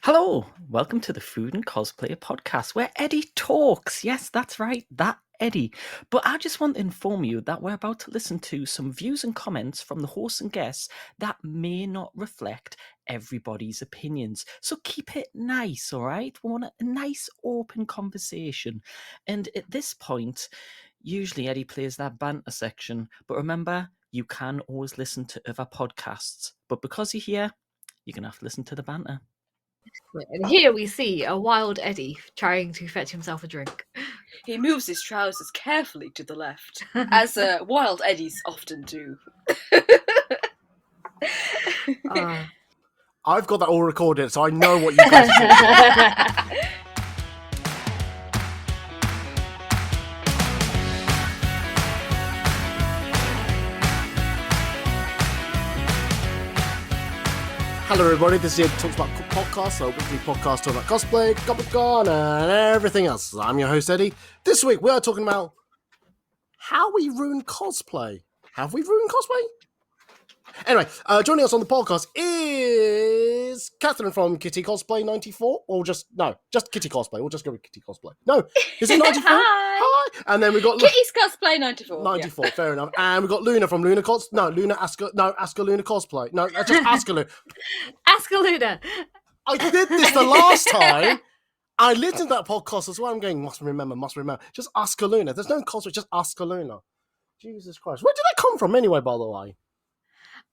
Hello, welcome to the Food and Cosplay podcast where Eddie talks. Yes, that's right, that Eddie. But I just want to inform you that we're about to listen to some views and comments from the hosts and guests that may not reflect everybody's opinions. So keep it nice, all right? We want a nice open conversation. And at this point, usually Eddie plays that banter section, but remember, you can always listen to other podcasts. But because you're here, you're going to have to listen to the banter. And here we see a wild Eddie trying to fetch himself a drink. He moves his trousers carefully to the left, as wild eddies often do. I've got that all recorded, so I know what you guys are doing. Hello everybody, this is the Talks About Podcast, a weekly podcast talking about cosplay, Comic-Con, and everything else. I'm your host Eddie. This week we are talking about how we ruined cosplay. Have we ruined cosplay? Anyway, joining us on the podcast is Catherine from Kitty Cosplay 94, or just Kitty Cosplay. We'll just go with Kitty Cosplay. No, is it 94? Hi. And then we got Kitty's Cosplay 94. 94, yeah. Fair enough. And we got Luna from Luna Asker Luna Cosplay. No, just Asker Luna. Asker Luna. I did this the last time. I listened to that podcast as well. I'm going, must remember. Just Asker Luna. There's no cosplay, just Asker Luna. Jesus Christ. Where did that come from anyway, by the way?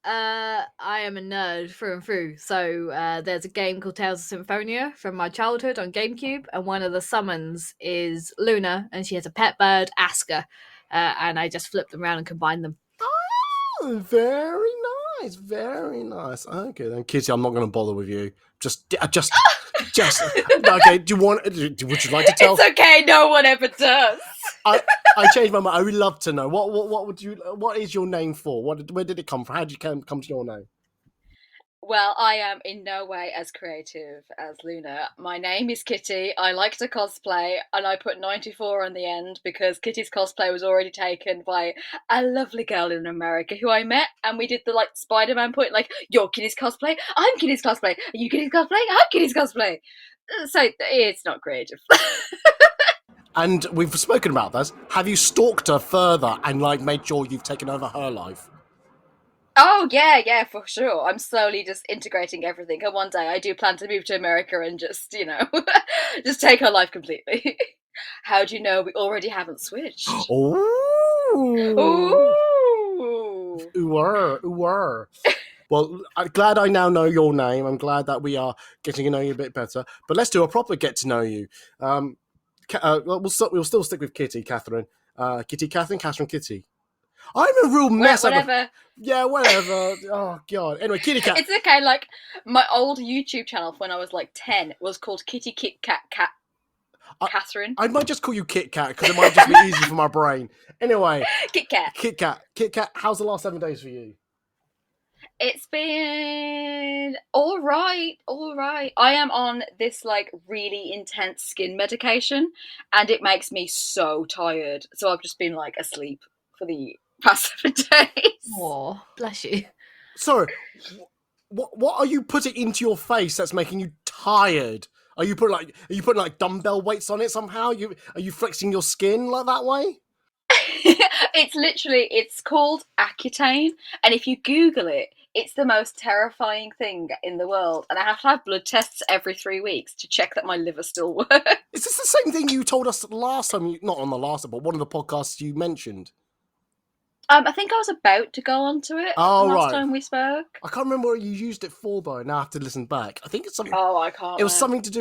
I am a nerd through and through. So there's a game called Tales of Symphonia from my childhood on GameCube, and one of the summons is Luna, and she has a pet bird, Asker, and I just flip them around and combine them. Oh, very nice, very nice. Okay, then, Kitty, I'm not going to bother with you. Just. Okay. Would you like to tell? It's okay. No one ever does. I changed my mind. I would love to know what is your name for? Where did it come from? How did you come to your name? Well, I am in no way as creative as Luna. My name is Kitty. I like to cosplay, and I put 94 on the end because Kitty's cosplay was already taken by a lovely girl in America who I met, and we did the Spider-Man point, you're Kitty's cosplay, I'm Kitty's cosplay, are you Kitty's cosplay, I'm Kitty's cosplay. So it's not creative. And we've spoken about this. Have you stalked her further and made sure you've taken over her life? Oh, yeah, for sure. I'm slowly just integrating everything. And one day I do plan to move to America and just, just take her life completely. How do you know we already haven't switched? Ooh. Ooh. Well, I'm glad I now know your name. I'm glad that we are getting to know you a bit better. But let's do a proper get to know you. We'll still stick with Kitty, Catherine. Catherine, Kitty. I'm a real mess. Whatever. Yeah, whatever. Oh, God. Anyway, Kitty Cat. It's okay. My old YouTube channel when I was 10 was called Kitty Kit Cat Catherine. I might just call you Kit Kat because it might just be easy for my brain. Anyway. Kit Kat. Kit Kat, how's the last 7 days for you? It's been all right. I am on this really intense skin medication, and it makes me so tired. So I've just been asleep for the past 7 days. Oh, bless you. Sorry, what are you putting into your face that's making you tired? Are you putting dumbbell weights on it somehow? Are you flexing your skin that way? It's called Accutane, and if you Google it, it's the most terrifying thing in the world, and I have to have blood tests every 3 weeks to check that my liver still works. Is this the same thing you told us last time? Not on the last, but one of the podcasts you mentioned. I think I was about to go on to it last time we spoke. I can't remember what you used it for, though. Now I have to listen back. I think it's something... Oh, I can't. It was something to do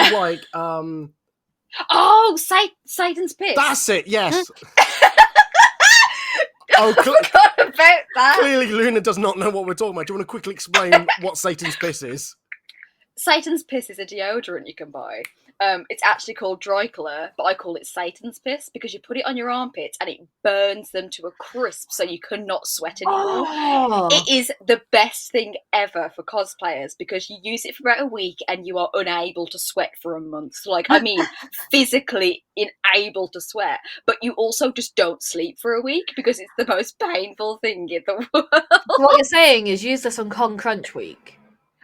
Oh, Satan's Piss. That's it, yes. I forgot about that. Clearly, Luna does not know what we're talking about. Do you want to quickly explain what Satan's Piss is? Satan's Piss is a deodorant you can buy. It's actually called Dry Colour, but I call it Satan's Piss because you put it on your armpits and it burns them to a crisp so you cannot sweat anymore. Oh. It is the best thing ever for cosplayers because you use it for about a week and you are unable to sweat for a month. Physically unable to sweat, but you also just don't sleep for a week because it's the most painful thing in the world. What you're saying is use this on Con Crunch week.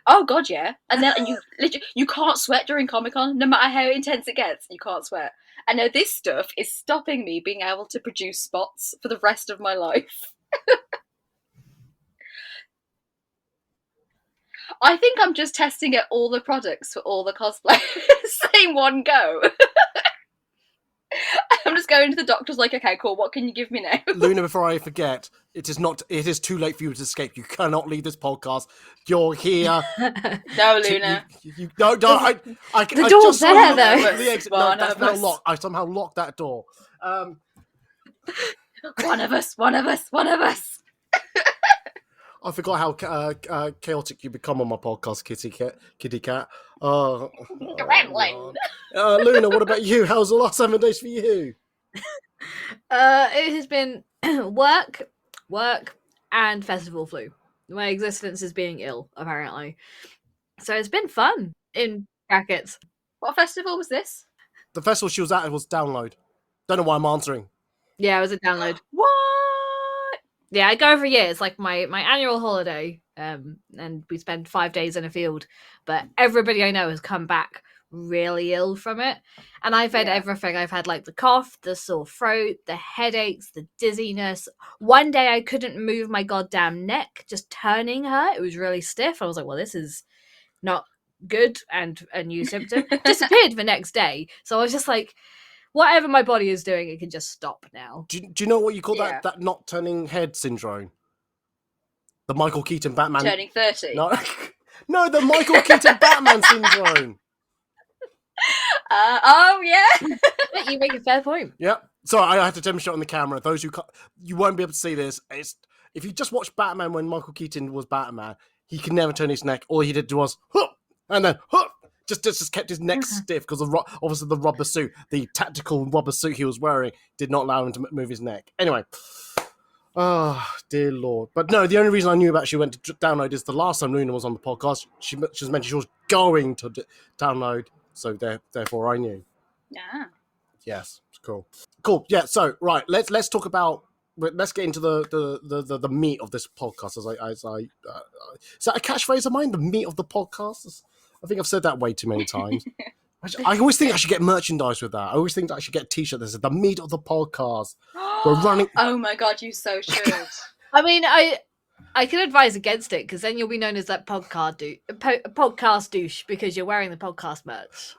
Oh god, yeah. And then you literally you can't sweat during Comic-Con, no matter how intense it gets. You can't sweat. And now this stuff is stopping me being able to produce spots for the rest of my life. I think I'm just testing out all the products for all the cosplayers in one go. I'm just going to the doctor's like, okay, cool, what can you give me now? Luna, before I forget, it is too late for you to escape. You cannot leave this podcast. You're here. No, Luna. No, I The door's saw there, you though. the exit. No, One that's of now us. locked. I somehow locked that door. One of us, one of us, one of us. I forgot how chaotic you become on my podcast, kitty cat. Gremlin. Luna, what about you? How's the last 7 days for you? It has been work, and festival flu. My existence is being ill, apparently. So it's been fun, in brackets. What festival was this? The festival she was at was Download. Don't know why I'm answering. Yeah, it was a download. What? Yeah, I go every year. It's like my annual holiday. And we spend 5 days in a field. But everybody I know has come back really ill from it. And I've had everything. I've had like the cough, the sore throat, the headaches, the dizziness. One day I couldn't move my goddamn neck, just turning her. It was really stiff. I was like, well, this is not good, and a new symptom. Disappeared the next day. So I was just like, whatever my body is doing, it can just stop now. Do you know what you call Yeah. that not turning head syndrome? The Michael Keaton Batman. Turning 30. No, no, the Michael Keaton Batman syndrome. Oh, yeah. You make a fair point. Yep. Sorry, I had to demonstrate on the camera. Those who you won't be able to see this. If you just watch Batman when Michael Keaton was Batman, he could never turn his neck. All he did was, huh, and then, huh, just kept his neck stiff because obviously the rubber suit, the tactical rubber suit he was wearing, did not allow him to move his neck. Anyway. Oh, dear Lord. But no, the only reason I knew about she went to Download is the last time Luna was on the podcast, she mentioned she was going to Download. So therefore I knew. Yeah. Yes, it's cool. Cool. Yeah. So right, let's talk about. Let's get into the meat of this podcast. Is that a catchphrase of mine? The meat of the podcast. I think I've said that way too many times. I always think I should get merchandise with that. I always think that I should get a T-shirt that says the meat of the podcast. We're running. Oh my god, you so should. I mean, I can advise against it, because then you'll be known as that podcast douche because you're wearing the podcast merch.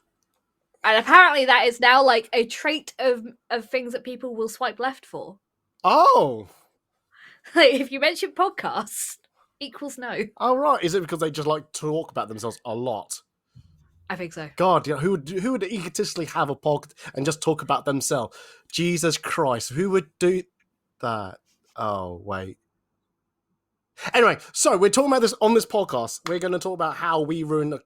And apparently that is now like a trait of things that people will swipe left for. Oh. Like, if you mention podcasts, equals no. Oh right. Is it because they just like to talk about themselves a lot? I think so. God, yeah, who would egotistically have a podcast and just talk about themselves? Jesus Christ, who would do that? Oh wait. Anyway, so we're talking about this on this podcast. We're going to talk about how we ruin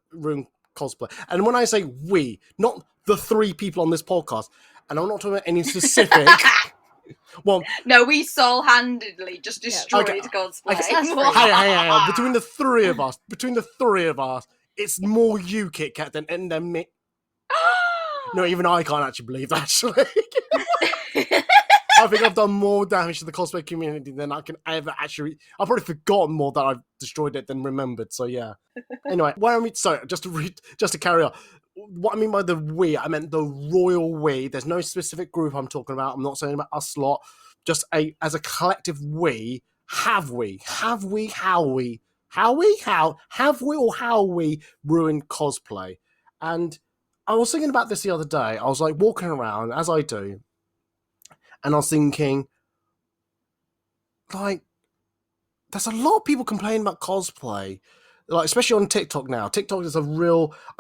cosplay. And when I say we, not the three people on this podcast, and I'm not talking about any specific. Well, no, we sole-handedly just destroyed cosplay. Hey, between the three of us, it's more you, Kit Kat, than me. No, even I can't actually believe that, actually. I think I've done more damage to the cosplay community than I can ever actually. I've probably forgotten more that I've destroyed it than remembered. So yeah. Anyway, just to carry on. What I mean by the we, I meant the royal we. There's no specific group I'm talking about. I'm not saying about us lot. Just as a collective we. How we ruined cosplay? And I was thinking about this the other day. I was like walking around as I do. And I was thinking, like, there's a lot of people complaining about cosplay, like especially on TikTok now. TikTok is I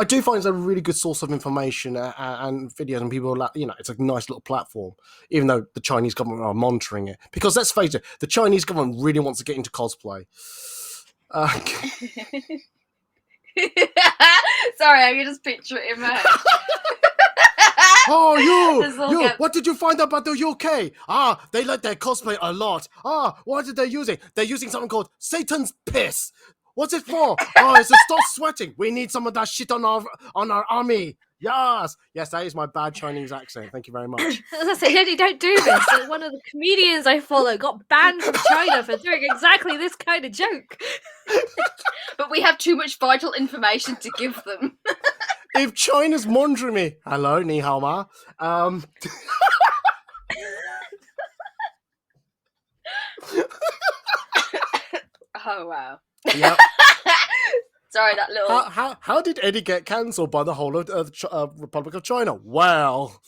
do find it's a really good source of information and videos, and people are, it's a nice little platform, even though the Chinese government are monitoring it. Because let's face it, the Chinese government really wants to get into cosplay. Sorry, I can just picture it in my head. Oh, you! What did you find out about the UK? They like their cosplay a lot. What are they using? They're using something called Satan's piss. What's it for? Oh, it's to stop sweating. We need some of that shit on our army. Yes, that is my bad Chinese accent. Thank you very much. As I said, Eddie, don't do this. Like, one of the comedians I follow got banned from China for doing exactly this kind of joke. But we have too much vital information to give them. If China's monitoring me, hello, ni hao ma. Oh wow. Yep. Sorry, that little. How did Eddie get cancelled by the whole of Republic of China? Well,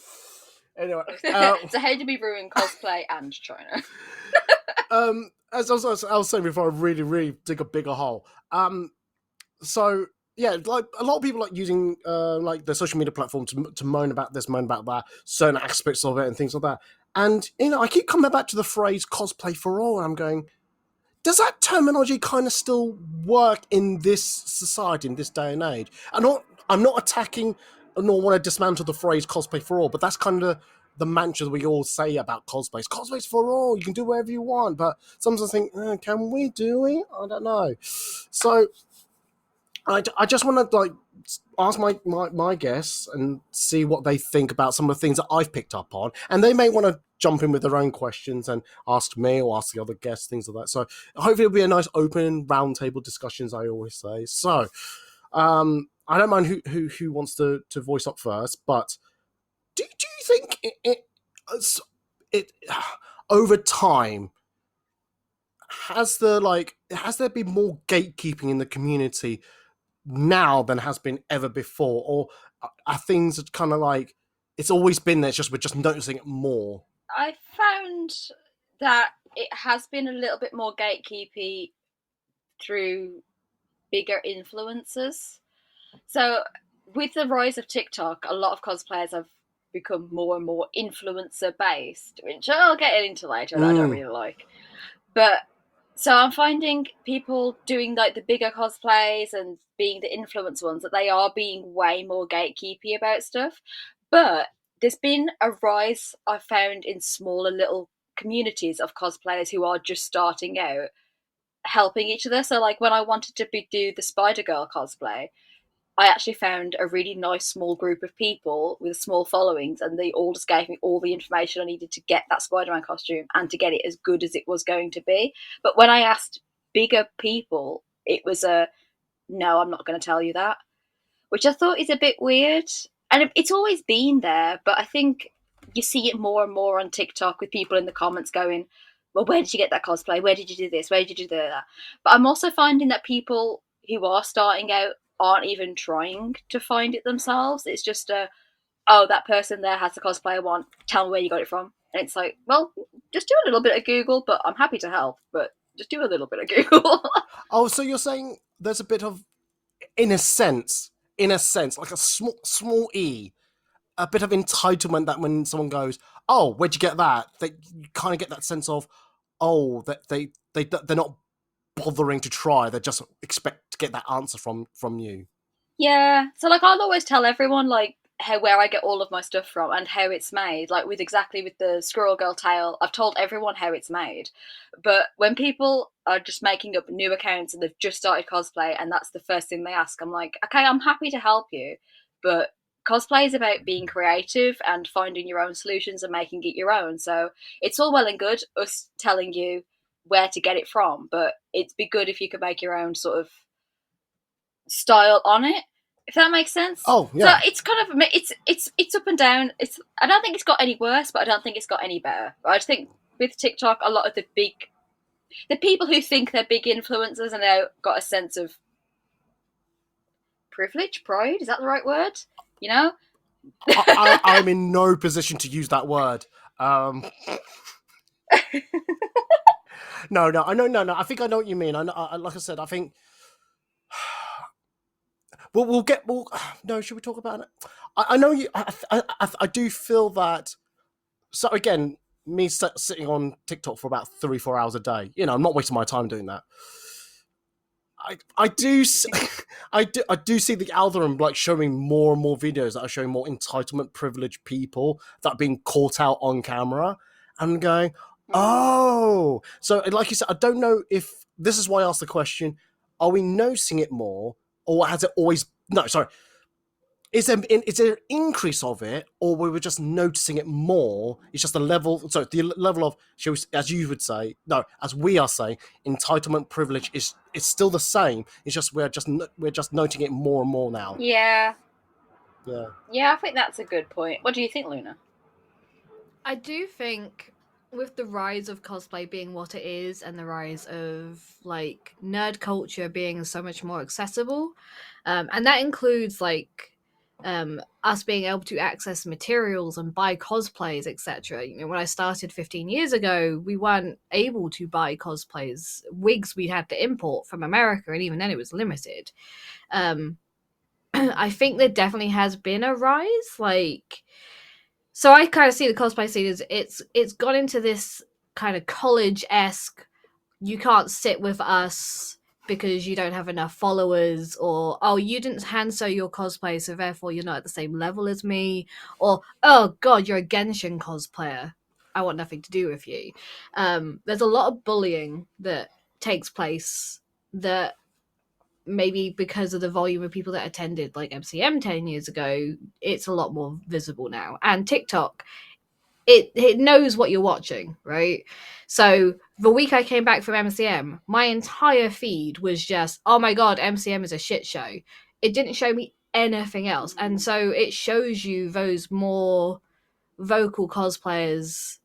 anyway. So how did we ruin cosplay and China? As I was saying before, I really dig a bigger hole. So yeah, like a lot of people like using like the social media platform to moan about this, moan about that, certain aspects of it, and things like that. And I keep coming back to the phrase "cosplay for all," and I'm going, does that terminology kind of still work in this society, in this day and age? I'm not attacking, nor want to dismantle the phrase "cosplay for all," but that's kind of the mantra that we all say about cosplays. Cosplay's for all. You can do whatever you want. But sometimes I think, can we do it? I don't know. So I just want to like ask my guests and see what they think about some of the things that I've picked up on, and they may want to jump in with their own questions and ask me or ask the other guests, things like that. So hopefully it'll be a nice open roundtable discussion, as I always say. So I don't mind who wants to voice up first, but do you think it over time has there been more gatekeeping in the community now than has been ever before, or are things kind of like it's always been there, we're just noticing it more? I found that it has been a little bit more gatekeepy through bigger influencers. So with the rise of TikTok, a lot of cosplayers have become more and more influencer based, which I'll get into later and I don't really like. But so I'm finding people doing like the bigger cosplays and being the influence ones that they are being way more gatekeepy about stuff. But there's been a rise I've found in smaller little communities of cosplayers who are just starting out helping each other. So like when I wanted to do the Spider-Girl cosplay, I actually found a really nice small group of people with small followings, and they all just gave me all the information I needed to get that Spider-Man costume and to get it as good as it was going to be. But when I asked bigger people, it was no, I'm not going to tell you that, which I thought is a bit weird. And it's always been there, but I think you see it more and more on TikTok with people in the comments going, well, where did you get that cosplay? Where did you do this? Where did you do that? But I'm also finding that people who are starting out aren't even trying to find it themselves. It's just oh, that person there has the cosplay I want. Tell me where you got it from. And it's like, well, just do a little bit of Google, but I'm happy to help, but just do a little bit of Google. Oh, so you're saying there's a bit of, in a sense, like a small e, a bit of entitlement that when someone goes, oh, where'd you get that? That you kind of get that sense of, oh, that they're not bothering to try. They just expect to get that answer from you. Yeah. So like I'll always tell everyone like where I get all of my stuff from and how it's made. Like with the Squirrel Girl tail, I've told everyone how it's made. But when people are just making up new accounts and they've just started cosplay and that's the first thing they ask, I'm like, okay, I'm happy to help you, but cosplay is about being creative and finding your own solutions and making it your own. So it's all well and good us telling you where to get it from, but it'd be good if you could make your own sort of style on it, if that makes sense. Oh yeah. So it's kind of it's up and down. I don't think it's got any worse, but I don't think it's got any better. I just think with TikTok, a lot of the people who think they're big influencers are now got a sense of privilege, pride. Is that the right word? You know, I'm in no position to use that word. No. I know. No. I think I know what you mean. Like I said, I think. We'll get. No, should we talk about it? I know you. I do feel that. So again, me sitting on TikTok for about 3-4 hours a day. I'm not wasting my time doing that. I do see the algorithm like showing more and more videos that are showing more entitlement privileged people that are being caught out on camera. I'm going, oh, so like you said, I don't know if this is why I asked the question. are we noticing it more, or has it always? No, sorry. Is there an increase of it, or we were just noticing it more? It's just the level. So the level of, as you would say, no, as we are saying, entitlement privilege is still the same. It's just we're just noting it more and more now. Yeah. Yeah. Yeah, I think that's a good point. What do you think, Luna? I do think with the rise of cosplay being what it is and the rise of like nerd culture being so much more accessible, and that includes like us being able to access materials and buy cosplays, etc. You know, when I started 15 years ago, we weren't able to buy cosplays. Wigs we had to import from America, and even then it was limited. I think there definitely has been a rise. Like, so I kind of see the cosplay scene as it's gone into this kind of college-esque, you can't sit with us because you don't have enough followers, or oh, you didn't hand sew your cosplay, so therefore you're not at the same level as me, or oh god, you're a Genshin cosplayer, I want nothing to do with you. There's a lot of bullying that takes place that maybe because of the volume of people that attended like MCM 10 years ago, it's a lot more visible now. And TikTok, it knows what you're watching, right? So the week I came back from MCM, my entire feed was just, oh my god, MCM is a shit show. It didn't show me anything else. And so it shows you those more vocal cosplayers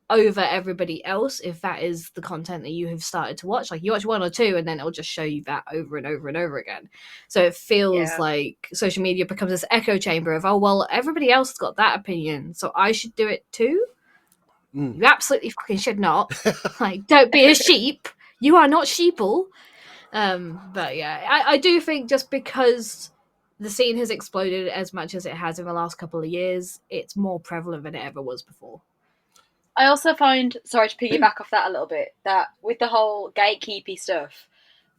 over everybody else if that is the content that you have started to watch. Like you watch one or two and then it'll just show you that over and over and over again. So it feels like social media becomes this echo chamber of, oh well, everybody else has got that opinion, so I should do it too. You absolutely fucking should not. Like, don't be a sheep. You are not sheeple. But yeah, I do think just because the scene has exploded as much as it has in the last couple of years, it's more prevalent than it ever was before. I also find, sorry to piggyback off that a little bit, that with the whole gatekeepy stuff,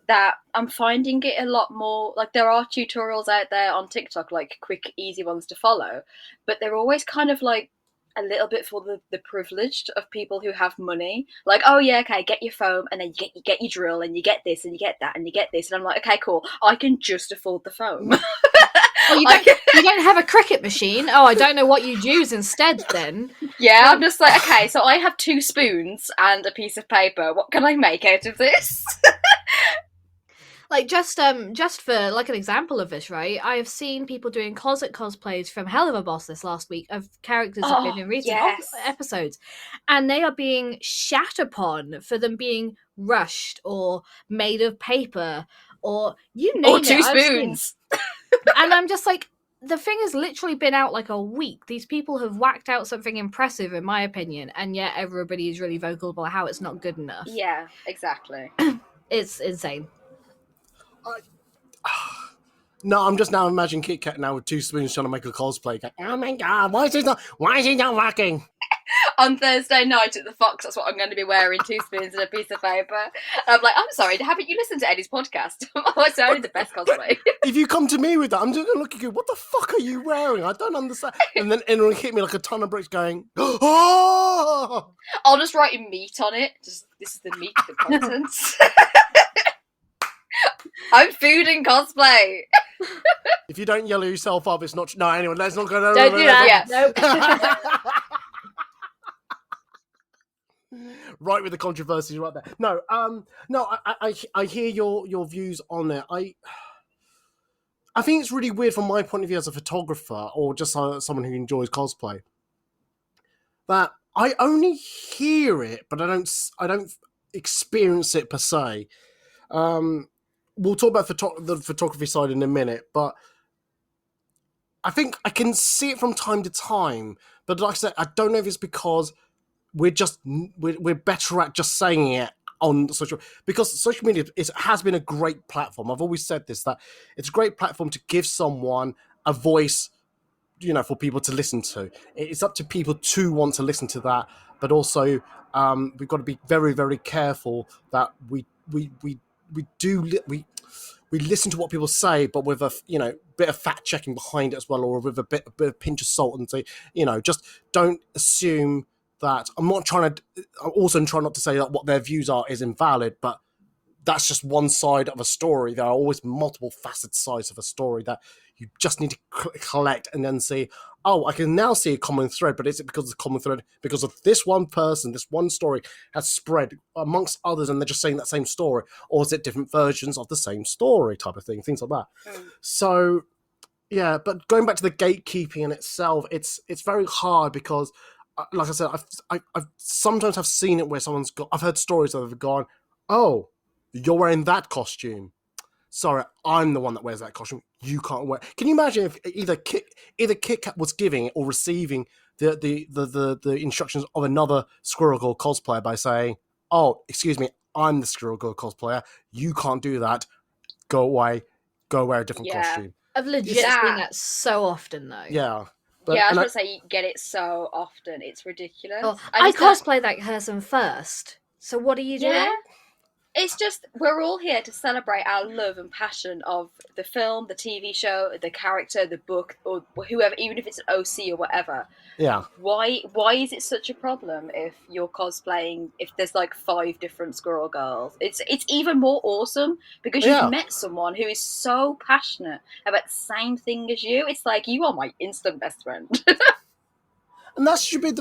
that I'm finding it a lot more, like there are tutorials out there on TikTok, like quick, easy ones to follow, but they're always kind of like a little bit for the privileged of people who have money. Like, oh yeah, okay, get your foam, and then you get your drill, and you get this, and you get that, and you get this, and I'm like, okay, cool, I can just afford the foam. Well, you don't have a cricket machine. Oh, I don't know what you'd use instead then. Yeah, I'm just like, okay, so I have 2 spoons and a piece of paper. What can I make out of this? Like just for like an example of this, right? I have seen people doing closet cosplays from Hell of a Boss this last week of characters that have been in recent episodes, and they are being shat upon for them being rushed or made of paper or you name it. Or 2 spoons. And I'm just like, the thing has literally been out like a week. These people have whacked out something impressive, in my opinion, and yet everybody is really vocal about how it's not good enough. Yeah, exactly. It's insane. No, I'm just now imagining Kit Kat now with 2 spoons trying to make a cosplay. Oh my god, why is he not working? On Thursday night at the Fox, that's what I'm going to be wearing, 2 spoons and a piece of paper. And I'm like, I'm sorry, haven't you listened to Eddie's podcast? It's only the best cosplay. If you come to me with that, I'm just going to look at you, what the fuck are you wearing? I don't understand. And then it'll hit me like a ton of bricks going, oh! I'll just write in meat on it. Just, this is the meat of the contents. I'm food and cosplay. If you don't yellow yourself up, it's not... No, anyway, let's not go... Don't do that. Yeah. Nope. Right with the controversy right there. No, I hear your views on it. I think it's really weird from my point of view as a photographer or just someone who enjoys cosplay that I only hear it, but I don't experience it per se. We'll talk about the photography side in a minute, but I think I can see it from time to time. But like I said, I don't know if it's because we're better at just saying it on social, because social media has been a great platform. I've always said this, that it's a great platform to give someone a voice, you know, for people to listen to. It's up to people to want to listen to that, but also we've got to be very, very careful that we listen to what people say, but with a bit of fact checking behind it as well, or with a bit of pinch of salt, and say, just don't assume that. I'm also trying not to say that what their views are is invalid, but that's just one side of a story. There are always multiple facet sides of a story that you just need to collect and then see, oh, I can now see a common thread, but is it because of the common thread because of this one person, this one story has spread amongst others and they're just saying that same story, or is it different versions of the same story type of thing, things like that. So yeah, but going back to the gatekeeping in itself, it's very hard because, like I said, I've sometimes have seen it where I've heard stories that have gone, oh, you're wearing that costume. Sorry, I'm the one that wears that costume. You can't wear. Can you imagine if either Kit Kat was giving or receiving the instructions of another Squirrel Girl cosplayer by saying, "Oh, excuse me, I'm the Squirrel Girl cosplayer. You can't do that. Go away. Go wear a different costume." I've legit seen that so often, though. Yeah. I was going to say, you get it so often. It's ridiculous. Oh, I cosplay that person first. So what are you doing? Yeah. It's just, we're all here to celebrate our love and passion of the film, the TV show, the character, the book, or whoever, even if it's an OC or whatever. Yeah. Why is it such a problem if you're cosplaying, if there's like 5 different Squirrel Girls? It's even more awesome because you've met someone who is so passionate about the same thing as you. It's like, you are my instant best friend. And that should be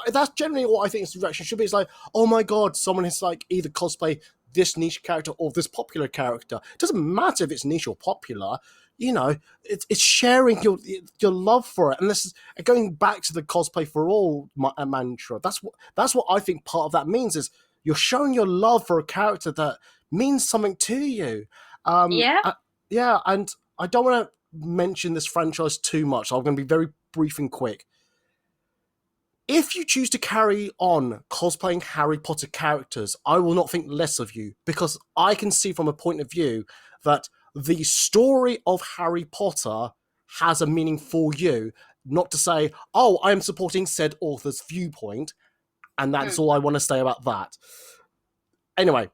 that's generally what I think the reaction should be. It's like, oh my god, someone has like either cosplay this niche character or this popular character. It doesn't matter if it's niche or popular. You know, it's sharing your love for it. And this is going back to the cosplay for all mantra. That's what I think part of that means is you're showing your love for a character that means something to you. Yeah, and I don't want to mention this franchise too much. So I'm going to be very brief and quick. If you choose to carry on cosplaying Harry Potter characters, I will not think less of you, because I can see from a point of view that the story of Harry Potter has a meaning for you, not to say, oh, I am supporting said author's viewpoint, and that's all I want to say about that. Anyway,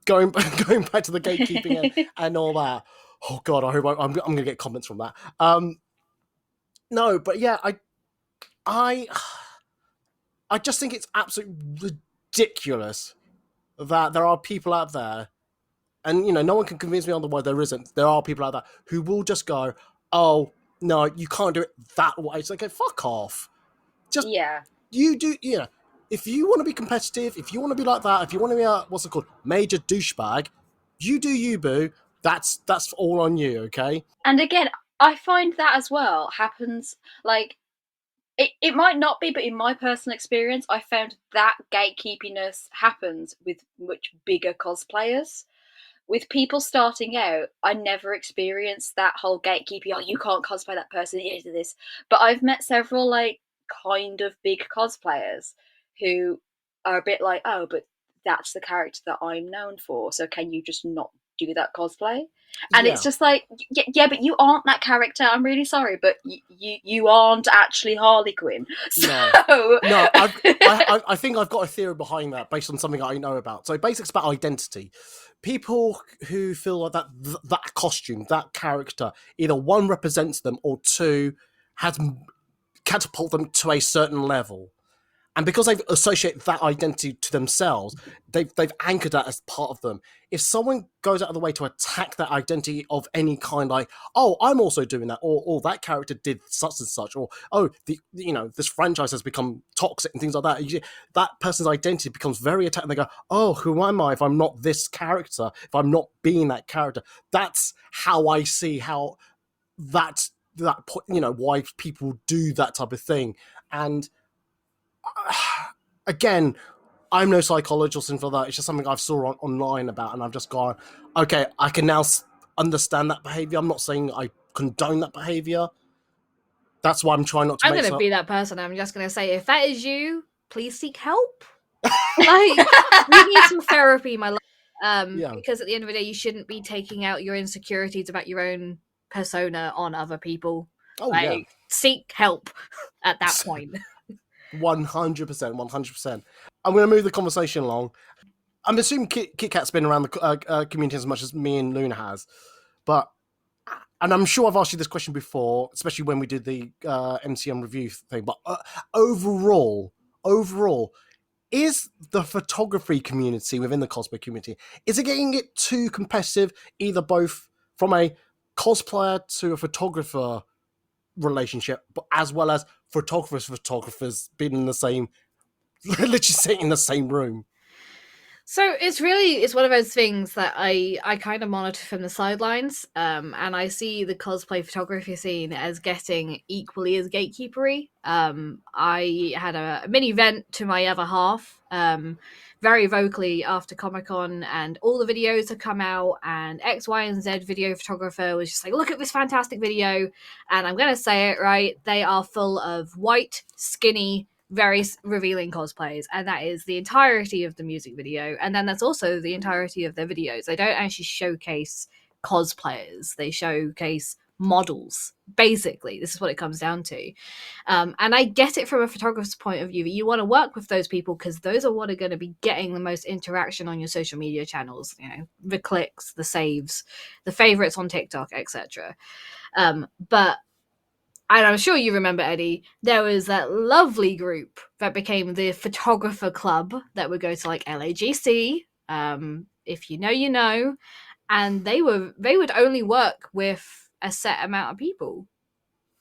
going back to the gatekeeping and all that. Oh God, I hope I'm going to get comments from that. No, but yeah, I just think it's absolutely ridiculous that there are people out there, and you know, no one can convince me otherwise. There isn't. There are people out there who will just go, "Oh no, you can't do it that way." It's like, okay, fuck off. Just you do. You know, if you want to be competitive, if you want to be like that, if you want to be a what's it called, major douchebag, you do you, boo. That's all on you, okay? And again, I find that as well happens like. It might not be, but in my personal experience, I found that gatekeepiness happens with much bigger cosplayers. With people starting out, I never experienced that whole gatekeeping, oh, you can't cosplay that person, you do this. But I've met several, like, kind of big cosplayers who are a bit like, oh, but that's the character that I'm known for, so can you just not do that cosplay? And it's just like, yeah, but you aren't that character. I'm really sorry, but you aren't actually Harley Quinn. So... No, I think I've got a theory behind that based on something I know about. So basically it's about identity. People who feel like that costume, that character, either one represents them or two has catapult them to a certain level. And because they've associated that identity to themselves, they've anchored that as part of them. If someone goes out of the way to attack that identity of any kind, like, oh, I'm also doing that, or that character did such and such, or oh, this franchise has become toxic and things like that. That person's identity becomes very attacked. And they go, oh, who am I if I'm not this character? If I'm not being that character? That's how I see how that why people do that type of thing. And again, I'm no psychologist or something like that. It's just something I've saw online about, and I've just gone, okay, I can now understand that behavior. I'm not saying I condone that behavior. That's why I'm trying not to. I'm going to be that person. I'm just going to say, if that is you, please seek help. Like, you need some therapy, my love. Because at the end of the day, you shouldn't be taking out your insecurities about your own persona on other people. Oh, yeah. Seek help at that point. 100%. I'm going to move the conversation along. I'm assuming Kit Kat's been around the community as much as me and Luna has, and I'm sure I've asked you this question before, especially when we did the MCM review thing. But overall, is the photography community within the cosplay community, is it getting it too competitive, either both from a cosplayer to a photographer relationship, but as well as photographers being in the same, literally sitting in the same room? So it's one of those things that I kind of monitor from the sidelines, and I see the cosplay photography scene as getting equally as gatekeepery. I had a mini vent to my other half, very vocally after Comic-Con, and all the videos had come out, and X, Y, and Z video photographer was just like, look at this fantastic video, and I'm gonna say it right, they are full of white, skinny, very revealing cosplays, and that is the entirety of the music video, and then that's also the entirety of their videos. They don't actually showcase cosplayers, they showcase models. Basically, this is what it comes down to. And I get it from a photographer's point of view that you want to work with those people because those are what are going to be getting the most interaction on your social media channels, you know, the clicks, the saves, the favorites on TikTok, etc. But and I'm sure you remember, Eddie, there was that lovely group that became the photographer club that would go to like LAGC. If you know, you know. And they would only work with a set amount of people.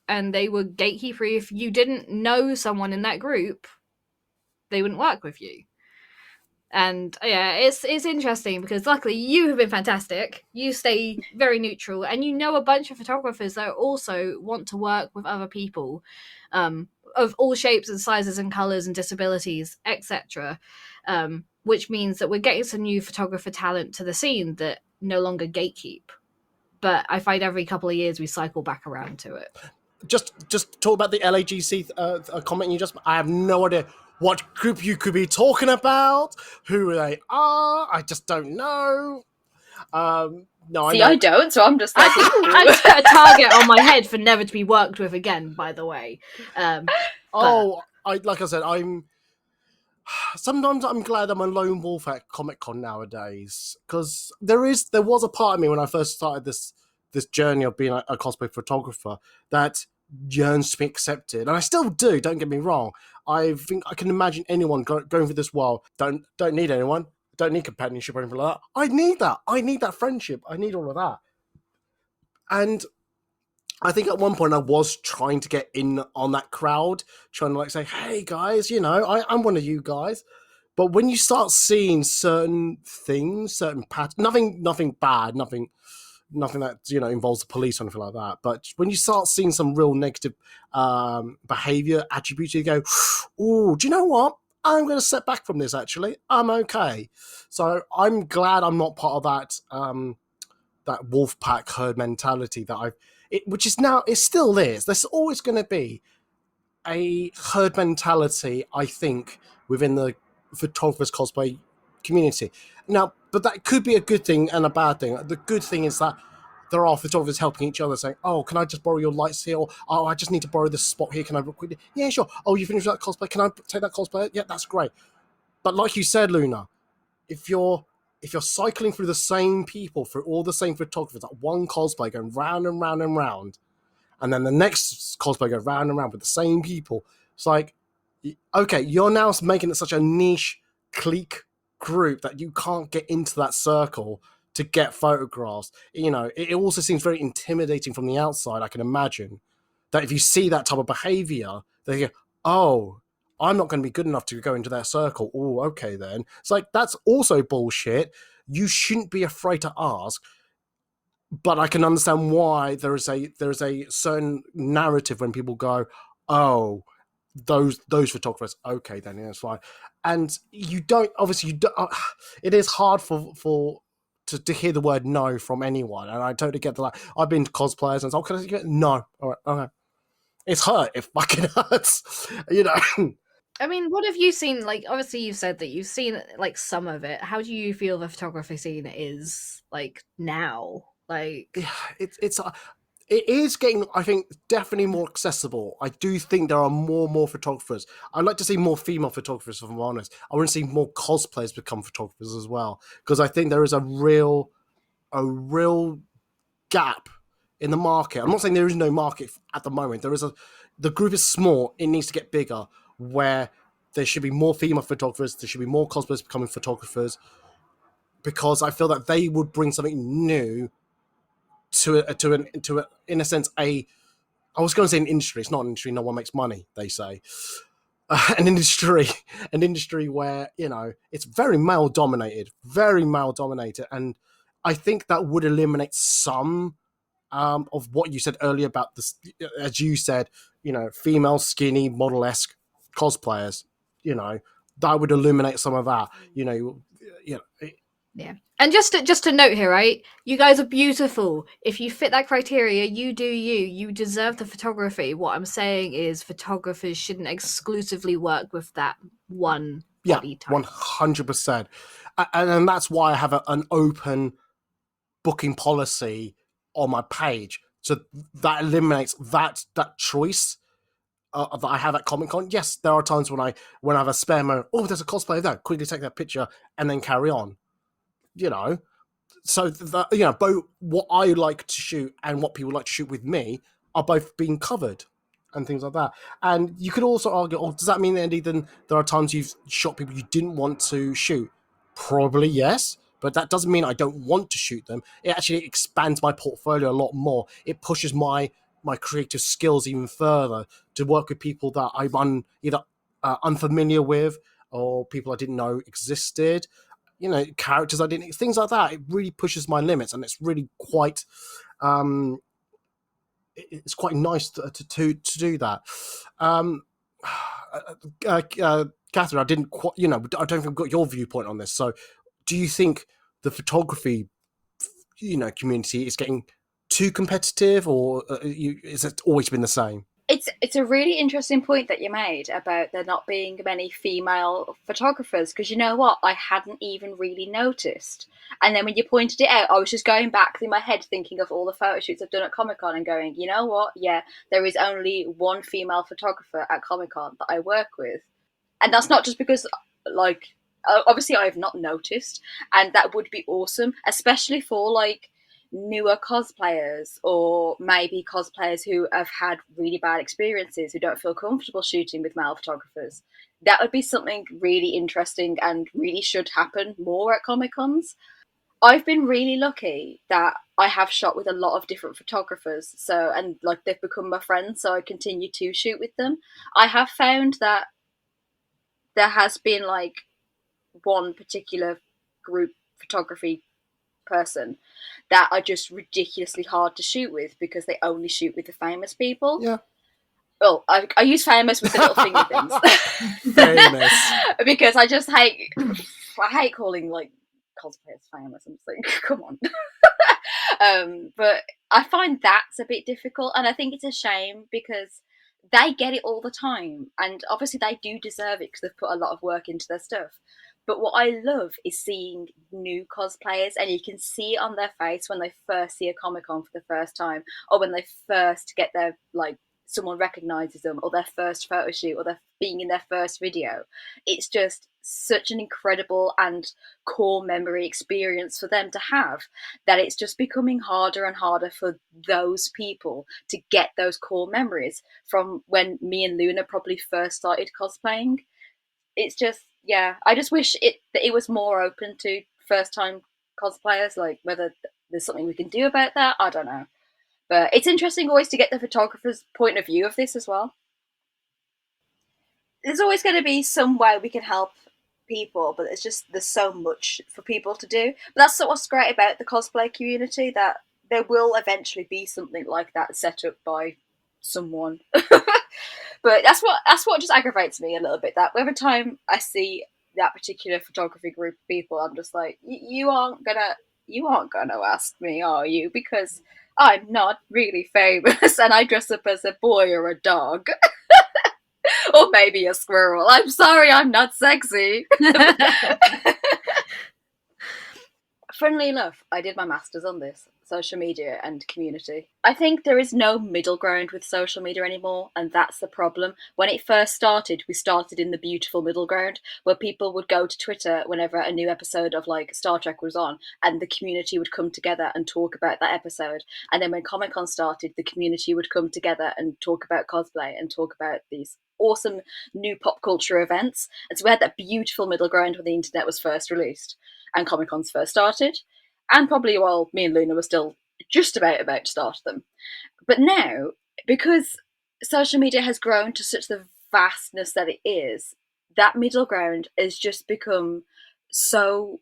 And they were gatekeeper. If you didn't know someone in that group, they wouldn't work with you. And yeah, it's interesting because luckily you have been fantastic. You stay very neutral, and you know a bunch of photographers that also want to work with other people, of all shapes and sizes and colors and disabilities, etc. Which means that we're getting some new photographer talent to the scene that no longer gatekeep. But I find every couple of years we cycle back around to it. Just talk about the LAGC comment you just. I have no idea what group you could be talking about, who they are. I just don't know. No, See, I know. I don't, so I'm just like, I just put a target on my head for never to be worked with again, by the way. Like I said, sometimes I'm glad I'm a lone wolf at Comic-Con nowadays, because there was a part of me when I first started this journey of being a cosplay photographer that yearns to be accepted, and I still do. Don't get me wrong. I think I can imagine anyone going through this world. Don't need anyone. Don't need companionship or anything like that. I need that. I need that friendship. I need all of that. And I think at one point I was trying to get in on that crowd, trying to like say, "Hey guys, you know, I'm one of you guys." But when you start seeing certain things, certain patterns, nothing bad, nothing that, you know, involves the police or anything like that. But when you start seeing some real negative behavior attributes, you go, "Ooh, do you know what? I'm going to step back from this. Actually, I'm okay." So I'm glad I'm not part of that wolf pack herd mentality which is now, it still is. There's always going to be a herd mentality, I think, within the photographers cosplay community. Now, but that could be a good thing and a bad thing. The good thing is that there are photographers helping each other, saying, "Oh, can I just borrow your lights here?" Or, "Oh, I just need to borrow this spot here. Can I book quickly?" "Yeah, sure." "Oh, you finished that cosplay? Can I take that cosplay?" "Yeah, that's great." But like you said, Luna, if you're cycling through the same people, through all the same photographers, like one cosplay going round and round and round, and then the next cosplay goes round and round with the same people, it's like, okay, you're now making it such a niche, clique group that you can't get into that circle to get photographs. You know, it also seems very intimidating from the outside. I can imagine that if you see that type of behavior, they go, "Oh, I'm not going to be good enough to go into their circle." "Oh, okay then." It's like, that's also bullshit. You shouldn't be afraid to ask. But I can understand why there is a certain narrative when people go, "Oh, those photographers, okay then, yeah, it's fine." And you don't, obviously you don't, it is hard to hear the word no from anyone, and I totally get that. Like, I've been to cosplayers and it's, "Oh, can I get no?" "All right, okay." It's hurt. It fucking hurts, you know. I mean, what have you seen? Like, obviously, you've said that you've seen like some of it. How do you feel the photography scene is like now? Like, Yeah, it is getting, I think, definitely more accessible. I do think there are more and more photographers. I'd like to see more female photographers, if I'm honest. I want to see more cosplayers become photographers as well, because I think there is a real gap in the market. I'm not saying there is no market at the moment. The group is small. It needs to get bigger, where there should be more female photographers. There should be more cosplayers becoming photographers, because I feel that they would bring something new in a sense, I was going to say an industry. It's not an industry. No one makes money, they say. An industry where, you know, it's very male dominated, and I think that would eliminate some of what you said earlier about this, as you said, you know, female skinny model-esque cosplayers. You know, that would eliminate some of that. You know. Yeah. And just to note here, right? You guys are beautiful. If you fit that criteria, you do you. You deserve the photography. What I'm saying is photographers shouldn't exclusively work with that one body type. 100%. And that's why I have an open booking policy on my page. So that eliminates that choice that I have at Comic-Con. Yes, there are times when I have a spare moment. Oh, there's a cosplayer there. Quickly take that picture and then carry on. You know, so that, you know, both what I like to shoot and what people like to shoot with me are both being covered and things like that. And you could also argue, oh, does that mean, Andy, then there are times you've shot people you didn't want to shoot? Probably yes, but that doesn't mean I don't want to shoot them. It actually expands my portfolio a lot more. It pushes my creative skills even further to work with people that I'm either unfamiliar with, or people I didn't know existed. You know, characters I didn't, things like that. It really pushes my limits, and it's really quite, it's quite nice to do that. Catherine, I didn't quite, you know, I don't think I've got your viewpoint on this. So, do you think the photography, you know, community is getting too competitive, or is it always been the same? It's a really interesting point that you made about there not being many female photographers, because you know what, I hadn't even really noticed. And then when you pointed it out, I was just going back through my head thinking of all the photo shoots I've done at Comic-Con and going, you know what, yeah, there is only one female photographer at Comic-Con that I work with. And that's not just because, like, obviously I have not noticed, and that would be awesome, especially for, like, newer cosplayers, or maybe cosplayers who have had really bad experiences, who don't feel comfortable shooting with male photographers. That would be something really interesting and really should happen more at Comic-Cons. I've been really lucky that I have shot with a lot of different photographers, so, and like, they've become my friends, so I continue to shoot with them. I have found that there has been like one particular group photography person that are just ridiculously hard to shoot with, because they only shoot with the famous people. Yeah. Well, I use famous with the little finger things. Famous. Because I just hate calling, like, cosplayers famous. I'm just like, come on. But I find that's a bit difficult, and I think it's a shame, because they get it all the time, and obviously they do deserve it because they've put a lot of work into their stuff. But what I love is seeing new cosplayers, and you can see it on their face when they first see a Comic-Con for the first time, or when they first get their, like, someone recognises them, or their first photo shoot, or they're being in their first video. It's just such an incredible and core memory experience for them to have, that it's just becoming harder and harder for those people to get those core memories from when me and Luna probably first started cosplaying. It's just, yeah, I just wish it was more open to first time cosplayers, like whether there's something we can do about that, I don't know. But it's interesting always to get the photographer's point of view of this as well. There's always going to be some way we can help people, but there's so much for people to do. But that's what's great about the cosplay community, that there will eventually be something like that set up by someone. But that's what just aggravates me a little bit, that every time I see that particular photography group of people, I'm just like, you aren't gonna ask me, are you? Because I'm not really famous, and I dress up as a boy or a dog. Or maybe a squirrel. I'm sorry, I'm not sexy. Funnily enough, I did my master's on this. social media and community. I think there is no middle ground with social media anymore, and that's the problem. When it first started, we started in the beautiful middle ground where people would go to Twitter whenever a new episode of like Star Trek was on, and the community would come together and talk about that episode. And then when Comic-Con started, the community would come together and talk about cosplay and talk about these awesome new pop culture events. And so we had that beautiful middle ground when the internet was first released and Comic-Cons first started. And probably while me and Luna were still just about to start them. But now, because social media has grown to such the vastness that it is, that middle ground has just become so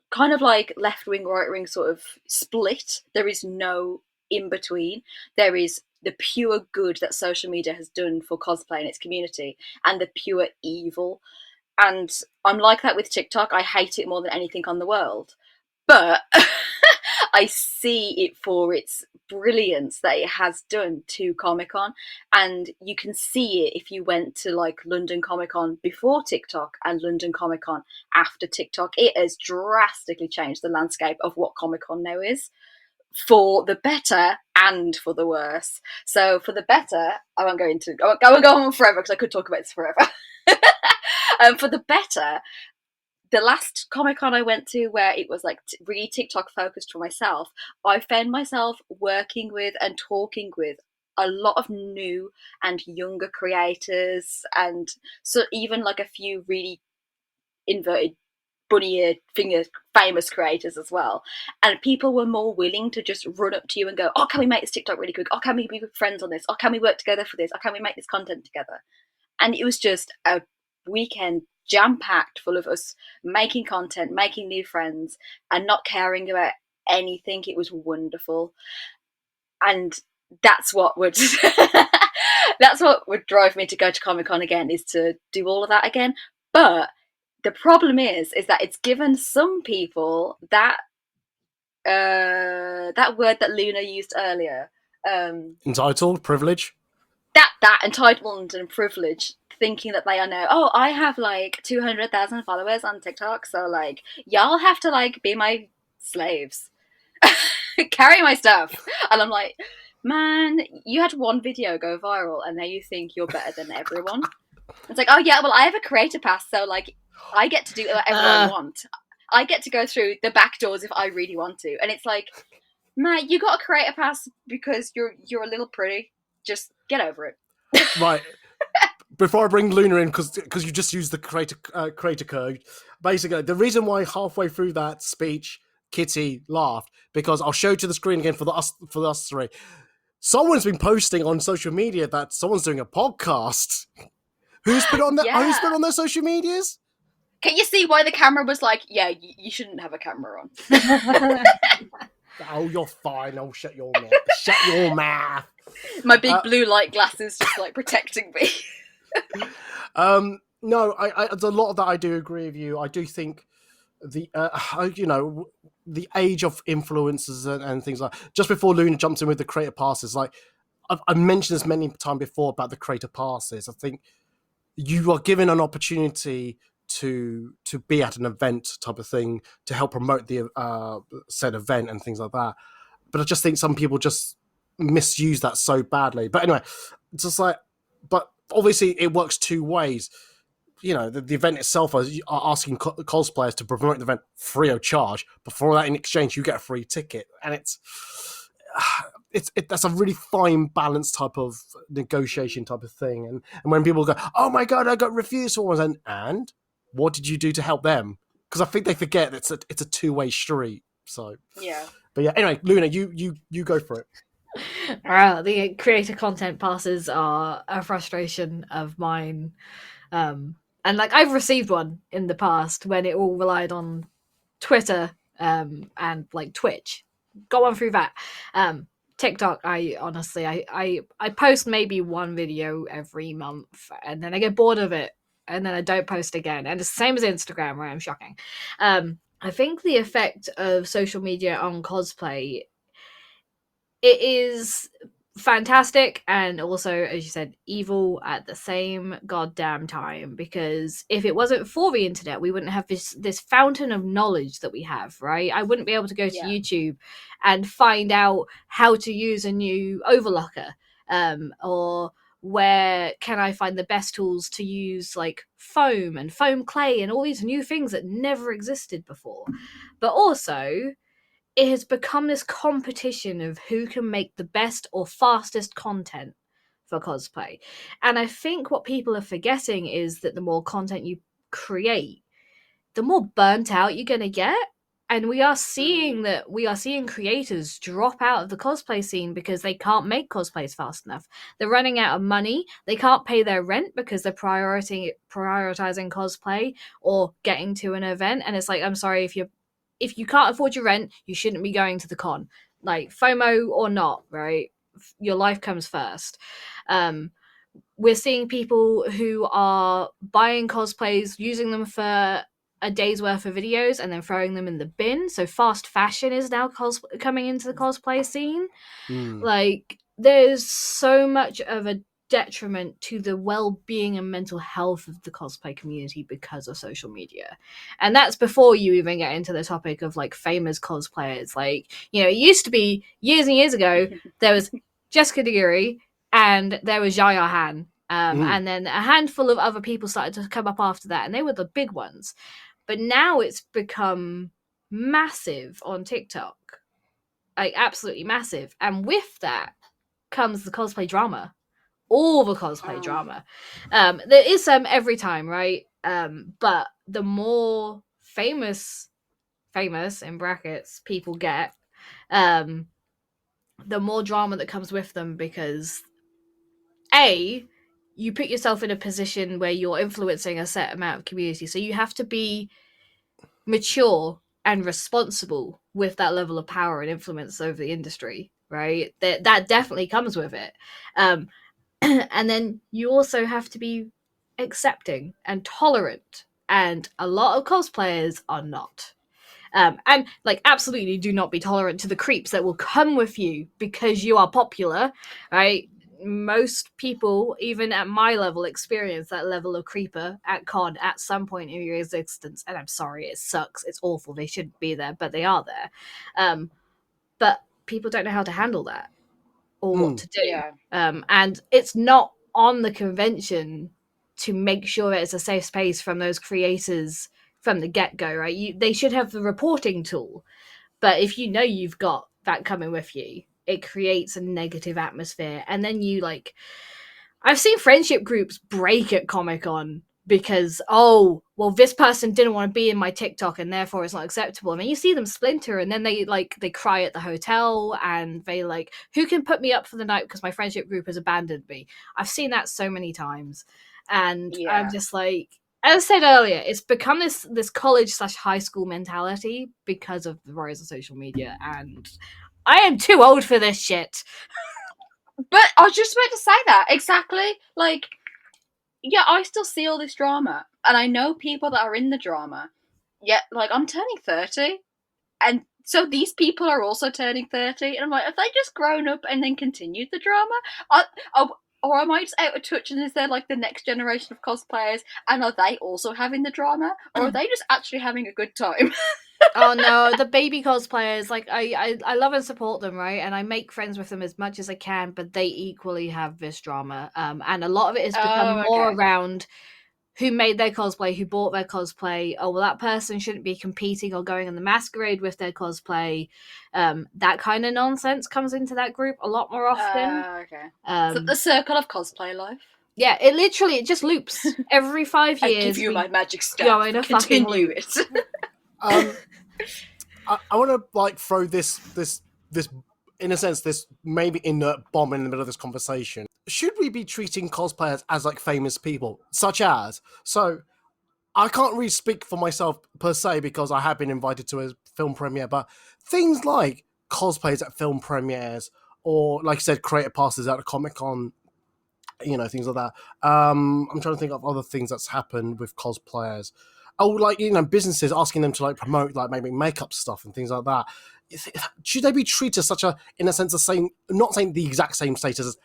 kind of like left-wing, right-wing sort of split. There is no in-between. There is the pure good that social media has done for cosplay and its community, and the pure evil. And I'm like that with TikTok. I hate it more than anything on the world. But I see it for its brilliance that it has done to Comic-Con. And you can see it if you went to like London Comic-Con before TikTok and London Comic-Con after TikTok. It has drastically changed the landscape of what Comic-Con now is, for the better and for the worse. So for the better, I won't go on forever because I could talk about this forever. For the better, the last Comic-Con I went to where it was like really TikTok focused for myself, I found myself working with and talking with a lot of new and younger creators, and so even like a few really inverted bunny ear finger famous creators as well. And people were more willing to just run up to you and go, oh, can we make this TikTok really quick? Oh, can we be friends on this? Oh, can we work together for this? Oh, can we make this content together? And it was just a weekend jam-packed full of us making content, making new friends, and not caring about anything. It was wonderful. And that's what would that's what would drive me to go to Comic-Con again, is to do all of that again. But the problem is that it's given some people that that word that Luna used earlier, Entitled, privilege. That entitlement and privilege, thinking that they are now, oh, I have like 200,000 followers on TikTok, so like y'all have to like be my slaves, carry my stuff. And I'm like, man, you had one video go viral and now you think you're better than everyone. It's like, oh yeah, well I have a creator pass, so like I get to do whatever I want. I get to go through the back doors if I really want to. And it's like, man, you got a creator pass because you're a little pretty. Just get over it. Right. Before I bring Luna in, because you just used the creator code, basically, the reason why halfway through that speech, Kitty laughed, because I'll show you to the screen again for us three. Someone's been posting on social media that someone's doing a podcast. Who's been on Yeah. Who's been on their social medias? Can you see why the camera was like, yeah, you shouldn't have a camera on? Oh, you're fine. Oh, shut your mouth. Shut your mouth. My big blue light glasses just like protecting me. No, there's a lot of that I do agree with you. I do think the the age of influencers and things like, just before Luna jumped in with the creator passes, like I've mentioned this many times before about the creator passes. I think you are given an opportunity to be at an event type of thing to help promote the said event and things like that. But I just think some people just misuse that so badly. But anyway, it's just like, but obviously it works two ways. You know, the event itself are asking cosplayers to promote the event free of charge, but for that in exchange you get a free ticket, and that's a really fine balance type of negotiation type of thing. And when people go, oh my god, I got refused for one, and what did you do to help them? Because I think they forget that it's a two-way street. So Yeah. But yeah, anyway, Luna, you go for it. The creator content passes are a frustration of mine. And like I've received one in the past when it all relied on Twitter and like Twitch. Got one through that. TikTok, I honestly I post maybe one video every month and then I get bored of it and then I don't post again. And it's the same as Instagram, where I'm shocking. I think the effect of social media on cosplay, it is fantastic, and also, as you said, evil at the same goddamn time, because if it wasn't for the internet, we wouldn't have this fountain of knowledge that we have, right? I wouldn't be able to go to Yeah. YouTube and find out how to use a new overlocker, or where can I find the best tools to use like foam and foam clay and all these new things that never existed before. But also, it has become this competition of who can make the best or fastest content for cosplay. And I think what people are forgetting is that the more content you create, the more burnt out you're going to get. And we are seeing creators drop out of the cosplay scene because they can't make cosplays fast enough. They're running out of money. They can't pay their rent because they're prioritizing cosplay or getting to an event. And it's like, I'm sorry, if you can't afford your rent, you shouldn't be going to the con. Like, FOMO or not, right? Your life comes first. We're seeing people who are buying cosplays, using them for a day's worth of videos, and then throwing them in the bin. So fast fashion is now coming into the cosplay scene. Like, there's so much of a detriment to the well-being and mental health of the cosplay community because of social media. And that's before you even get into the topic of like famous cosplayers. Like, you know, it used to be years and years ago, there was Jessica Diggory and there was Yaya Han. And then a handful of other people started to come up after that, and they were the big ones. But now it's become massive on TikTok. Like, absolutely massive. And with that comes the cosplay drama. All the cosplay drama. There is some every time, right? But the more famous in brackets people get, the more drama that comes with them, because you put yourself in a position where you're influencing a set amount of community, so you have to be mature and responsible with that level of power and influence over the industry, right? That definitely comes with it. And then you also have to be accepting and tolerant, and a lot of cosplayers are not. And like, absolutely do not be tolerant to the creeps that will come with you because you are popular, right? Most people, even at my level, experience that level of creeper at con at some point in your existence. And I'm sorry, it sucks. It's awful. They shouldn't be there, but they are there. But people don't know how to handle that or what to do. Yeah. And it's not on the convention to make sure it's a safe space from those creators from the get-go, right? They should have the reporting tool. But if you know you've got that coming with you, it creates a negative atmosphere. And then I've seen friendship groups break at Comic-Con because, oh, well, this person didn't want to be in my TikTok and therefore it's not acceptable. I mean, you see them splinter, and then they cry at the hotel, and they like, who can put me up for the night because my friendship group has abandoned me? I've seen that so many times. And I'm just like, as I said earlier, it's become this college/high school mentality because of the rise of social media, and I am too old for this shit. But I was just about to say that exactly. Like, yeah, I still see all this drama, and I know people that are in the drama. Yet, like, I'm turning 30, and so these people are also turning 30, and I'm like, have they just grown up and then continued the drama? Or am I just out of touch, and is there like the next generation of cosplayers, and are they also having the drama, or are they just actually having a good time? Oh no, the baby cosplayers, like, I love and support them, right? And I make friends with them as much as I can, but they equally have this drama. And a lot of it has become more around who made their cosplay, who bought their cosplay. Oh, well, that person shouldn't be competing or going on the masquerade with their cosplay. That kind of nonsense comes into that group a lot more often. So the circle of cosplay life. Yeah, it just loops every 5 years. I give you my magic staff. Go in a fucking loop. It. I want to like throw this in a sense, this maybe inert bomb in the middle of this conversation. Should we be treating cosplayers as like famous people, such as? So I can't really speak for myself per se because I have been invited to a film premiere, but things like cosplays at film premieres, or like I said, creator passes at a Comic-Con, you know, things like that. I'm trying to think of other things that's happened with cosplayers. Oh, like, you know, businesses asking them to like promote like maybe makeup stuff and things like that. should they be treated such a, in a sense, the same, not saying the exact same status as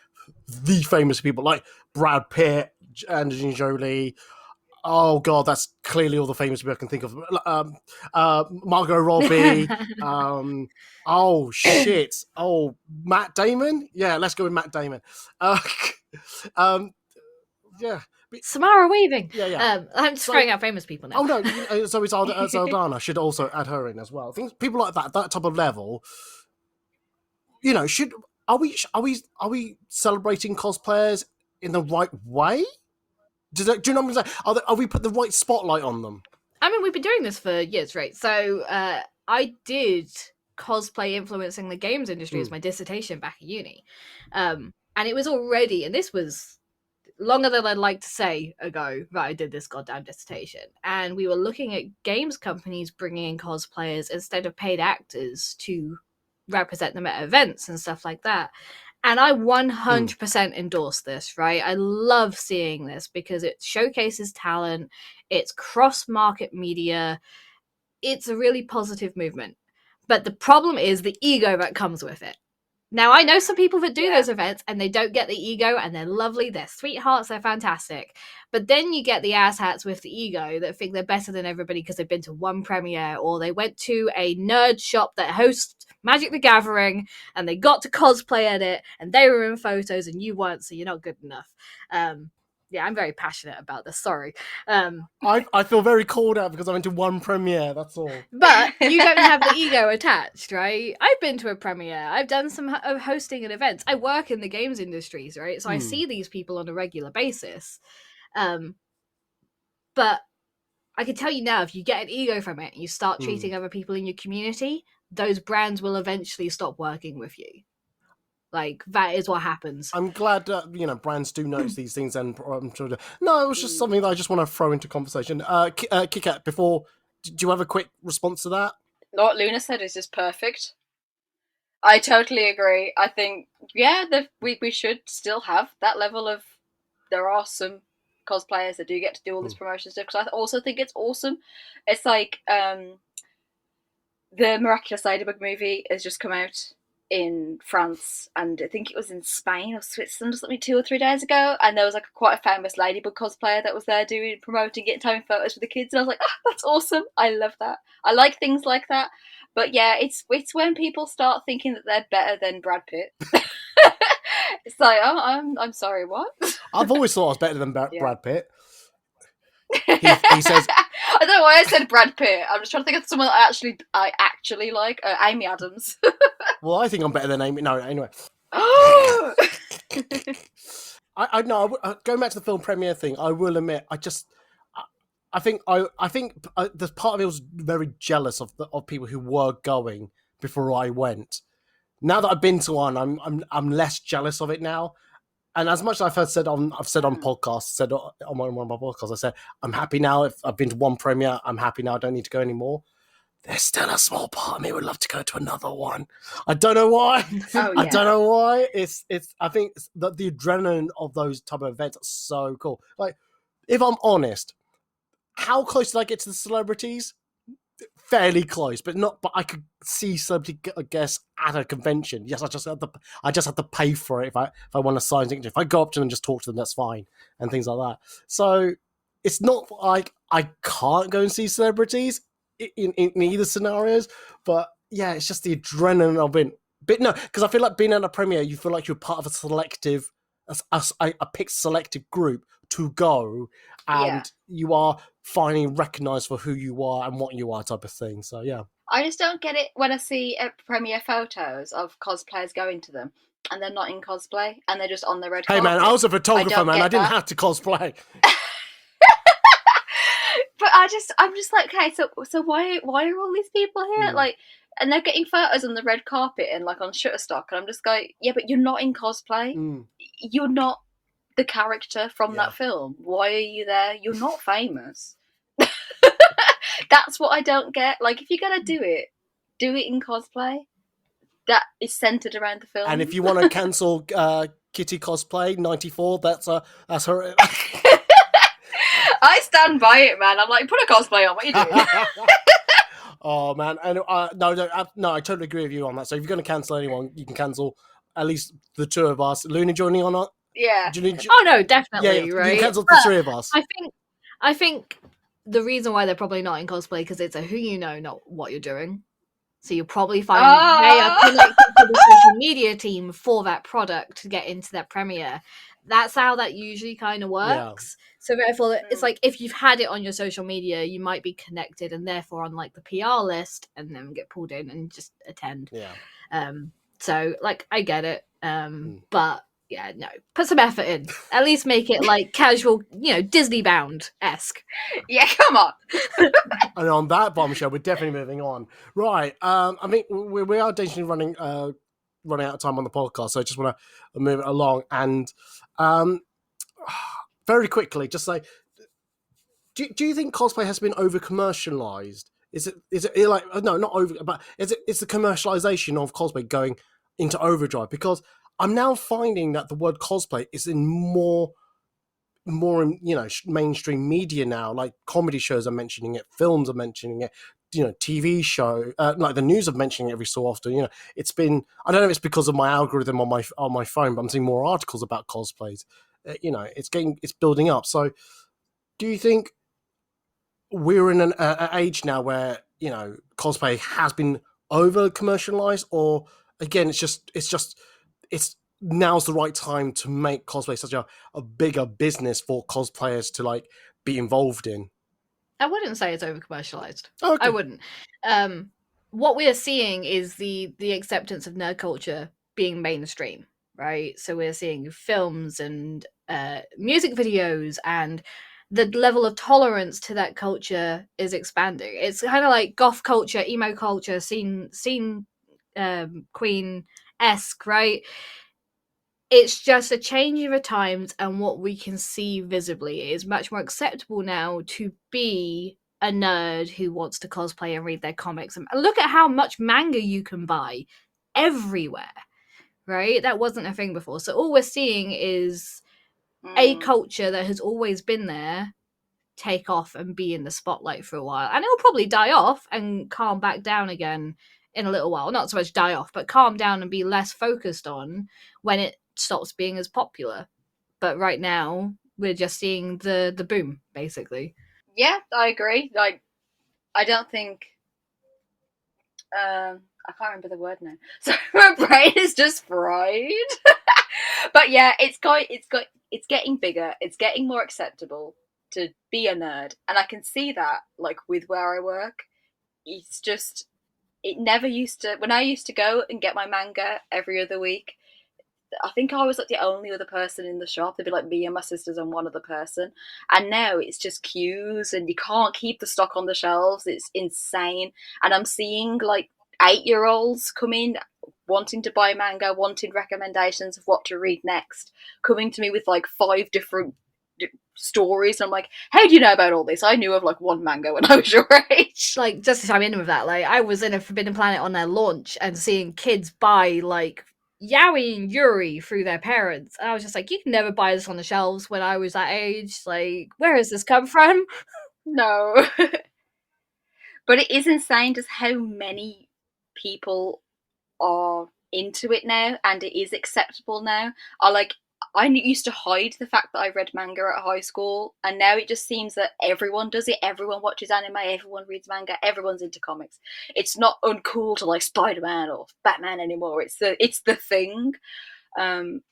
the famous people like Brad Pitt, Angelina Jolie. Oh god, that's clearly all the famous people I can think of. Margot Robbie. Oh shit. Oh, Matt Damon. Yeah, let's go with Matt Damon. Yeah. Samara Weaving. Yeah. I'm just throwing out famous people now. Oh no, so it's Aldana. Should also add her in as well. I think people like that type of level. Are we celebrating cosplayers in the right way? Do you know what I'm saying? Are we put the right spotlight on them? I mean, we've been doing this for years, right? So I did cosplay influencing the games industry as my dissertation back at uni. And it was already, and this was longer than I'd like to say ago that I did this goddamn dissertation. And we were looking at games companies bringing in cosplayers instead of paid actors to represent them at events and stuff like that. And I 100% endorse this, right? I love seeing this because it showcases talent. It's cross-market media. It's a really positive movement. But the problem is the ego that comes with it. Now, I know some people that do those events and they don't get the ego and they're lovely, they're sweethearts, they're fantastic. But then you get the asshats with the ego that think they're better than everybody because they've been to one premiere or they went to a nerd shop that hosts Magic the Gathering and they got to cosplay at it and they were in photos and you weren't, so you're not good enough. Yeah, I'm very passionate about this. Sorry. I feel very called out because I went to one premiere. That's all. But you don't have the ego attached, right? I've been to a premiere. I've done some hosting at events. I work in the games industries, right? So I see these people on a regular basis. But I can tell you now, if you get an ego from it and you start treating other people in your community, those brands will eventually stop working with you. Like, that is what happens. I'm glad, brands do notice these things, and I'm sure. No, it was just something that I just want to throw into conversation. Kikat, do you have a quick response to that? What Luna said is just perfect. I totally agree. I think, we should still have that level of. There are some cosplayers that do get to do all this promotion stuff because I also think it's awesome. It's like the Miraculous Ladybug movie has just come out in France, and I think it was in Spain or Switzerland or something 2 or 3 days ago, and there was like quite a famous Ladybug cosplayer that was there promoting it and taking photos with the kids, and I was like, that's awesome. I love that. I like things like that. But yeah, it's when people start thinking that they're better than Brad Pitt. It's like, I'm sorry, what? I've always thought I was better than Brad Pitt. He says, I don't know why I said Brad Pitt. I'm just trying to think of someone I actually like. Amy Adams. Well, I think I'm better than Amy. No, anyway. I know. Going back to the film premiere thing, I will admit, I think the part of me was very jealous of people who were going before I went. Now that I've been to one, I'm less jealous of it now. And as much as I've said on podcasts, said on one of my podcasts, I said I'm happy now. If I've been to one premiere, I'm happy now. I don't need to go anymore. There's still a small part of me who would love to go to another one. I don't know why. I don't know why. It's. I think the adrenaline of those type of events are so cool. Like, if I'm honest, how close did I get to the celebrities? Fairly close, but I could see celebrity guests at a convention. Yes, I just have to pay for it if I want to sign signature. If I go up to them and just talk to them, that's fine, and things like that. So it's not like I can't go and see celebrities in either scenarios, but yeah, it's just the adrenaline of it. But no, because I feel like being at a premiere, you feel like you're part of a selective, a picked selective group to go, and you are finally recognised for who you are and what you are, type of thing. So yeah, I just don't get it when I see premiere photos of cosplayers going to them and they're not in cosplay and they're just on the red carpet. Hey man, I was a photographer, man. I didn't have to cosplay. But I'm just like, okay, so why are all these people here? Like, and they're getting photos on the red carpet and like on Shutterstock, and I'm just like, yeah, but you're not in cosplay. You're not the character from that film. Why are you there? You're not famous. That's what I don't get. Like, if you're gonna do it in cosplay that is centered around the film. And if you want to cancel Kitty cosplay 94, that's her. I stand by it, man. I'm like, put a cosplay on. What are you doing? Oh man, and no, I totally agree with you on that. So if you're going to cancel anyone, you can cancel at least the two of us. Luna joining or not? Yeah. Do you need? Oh no, Yeah, definitely, you right? can cancel the But three of us. I think the reason why they're probably not in cosplay because it's a who you know, not what you're doing. So you'll probably find they are connected to the social media team for that product to get into that premiere. That's how that usually kind of works. So therefore, it's like if you've had it on your social media, you might be connected and therefore on like the PR list, and then get pulled in and just attend. Yeah. So like I get it, but yeah, no, put some effort in. At least make it like casual, Disney bound esque. Yeah, come on. And on that bombshell, we're definitely moving on. Right. I mean, we are dangerously running out of time on the podcast, so I just want to move it along. And very quickly, just say, do you think cosplay has been over commercialized? Is it like no, not over, but is the commercialization of cosplay going into overdrive? Because I'm now finding that the word cosplay is in more mainstream media now. Like comedy shows are mentioning it, films are mentioning it, TV show, like the news are mentioning it every so often. It's been, I don't know if it's because of my algorithm on my phone, but I'm seeing more articles about cosplays. It's building up. So do you think we're in an age now where cosplay has been over commercialized, or again it's now's the right time to make cosplay such a bigger business for cosplayers to like be involved in? I wouldn't say it's over commercialized. Oh, okay. I wouldn't. What we are seeing is the acceptance of nerd culture being mainstream, right? So we're seeing films and music videos, and the level of tolerance to that culture is expanding. It's kind of like goth culture, emo culture, scene queen esque, right? It's just a change of the times, and what we can see visibly it is much more acceptable now to be a nerd who wants to cosplay and read their comics. And look at how much manga you can buy everywhere, right? That wasn't a thing before. So all we're seeing is a culture that has always been there take off and be in the spotlight for a while. And it'll probably die off and calm back down again in a little while. Not so much die off, but calm down and be less focused on when it stops being as popular. But right now, we're just seeing the boom, basically. Yeah, I agree. Like, I don't think. I can't remember the word now. So my brain is just fried. But yeah, it's getting bigger. It's getting more acceptable to be a nerd, and I can see that like with where I work. It's just it never used to. When I used to go and get my manga every other week, I think I was like the only other person in the shop. There'd be like me and my sisters and one other person. And now it's just queues and you can't keep the stock on the shelves. It's insane. And I'm seeing like 8-year-olds come in wanting to buy manga, wanting recommendations of what to read next, coming to me with like 5 different stories. And I'm like, how do you know about all this? I knew of like one manga when I was your age. Like, just to chime in with that, like, I was in a Forbidden Planet on their launch and seeing kids buy like Yaoi and Yuri through their parents. And I was just like, you can never buy this on the shelves when I was that age. Like, where has this come from? No. But it is insane just how many people are into it now and it is acceptable now. I used to hide the fact that I read manga at high school, and now it just seems that everyone does it. Everyone watches anime, everyone reads manga, everyone's into comics. It's not uncool to like Spider-Man or Batman anymore. It's the thing. And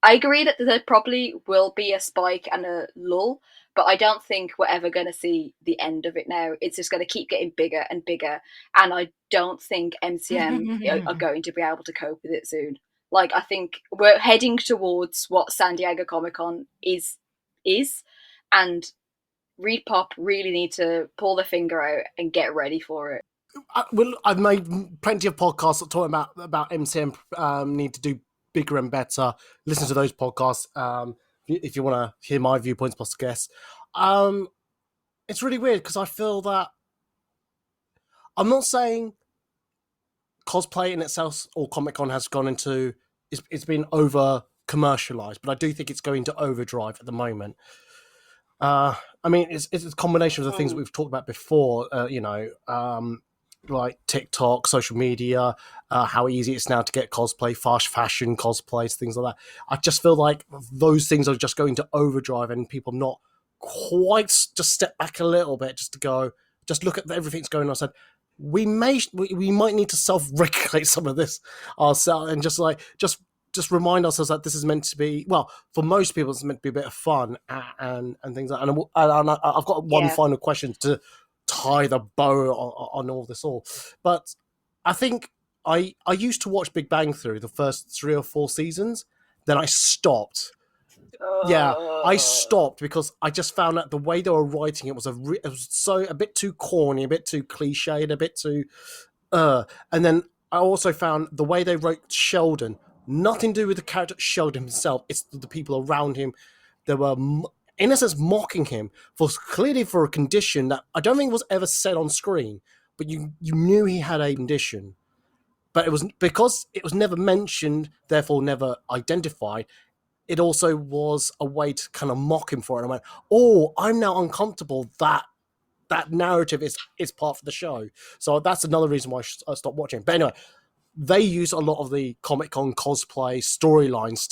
I agree that there probably will be a spike and a lull, but I don't think we're ever going to see the end of it now. It's just going to keep getting bigger and bigger, and I don't think MCM are going to be able to cope with it soon. Like, I think we're heading towards what San Diego Comic-Con is, and ReedPop really need to pull their finger out and get ready for it. I've made plenty of podcasts that talk about MCM need to do bigger and better. Listen to those podcasts if you want to hear my viewpoints plus guests. It's really weird because I feel that I'm not saying cosplay in itself or Comic-Con has gone into it's been over commercialized, but I do think it's going to overdrive at the moment. I mean, it's a combination of the things that we've talked about before. Like TikTok, social media, how easy it's now to get cosplay, fast fashion cosplays, things like that. I just feel like those things are just going to overdrive, and people not quite just step back a little bit, just to go, just look at everything that's going on. I said, we might need to self-regulate some of this ourselves, and just remind ourselves that this is meant to be, well, for most people, it's meant to be a bit of fun and things like that. And I've got one final question to tie the bow on all this all. But I think I used to watch Big Bang Theory the first 3 or 4 seasons. Then I stopped. Yeah, I stopped because I just found that the way they were writing it was a bit too corny, a bit too cliched, a bit too and then I also found the way they wrote Sheldon, nothing to do with the character Sheldon himself. It's the people around him. They were, in a sense, mocking him for a condition that I don't think was ever said on screen, but you knew he had a condition. But it was because it was never mentioned, therefore never identified. It also was a way to kind of mock him for it. And I went, oh, I'm now uncomfortable that narrative is part of the show. So that's another reason why I stopped watching. But anyway, they use a lot of the Comic-Con cosplay storylines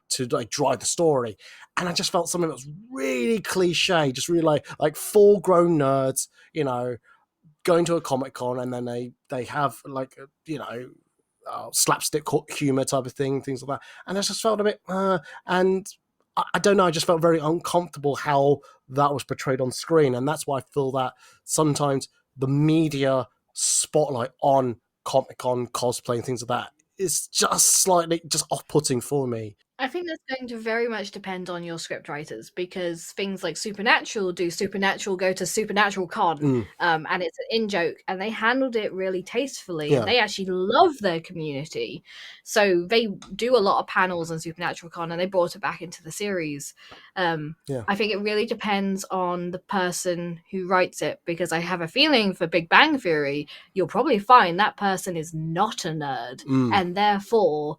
to like drive the story. And I just felt something that was really cliche, just really like full grown nerds, going to a Comic-Con, and then they have like, slapstick humor type of things like that. And I just felt a bit, and I don't know, I just felt very uncomfortable how that was portrayed on screen. And that's why I feel that sometimes the media spotlight on Comic-Con cosplay and things like that is just slightly just off-putting for me. I think that's going to very much depend on your script writers, because things like Supernatural go to Supernatural Con, and it's an in-joke, and they handled it really tastefully. Yeah. And they actually love their community. So they do a lot of panels on Supernatural Con, and they brought it back into the series. I think it really depends on the person who writes it, because I have a feeling for Big Bang Theory, you'll probably find that person is not a nerd, and therefore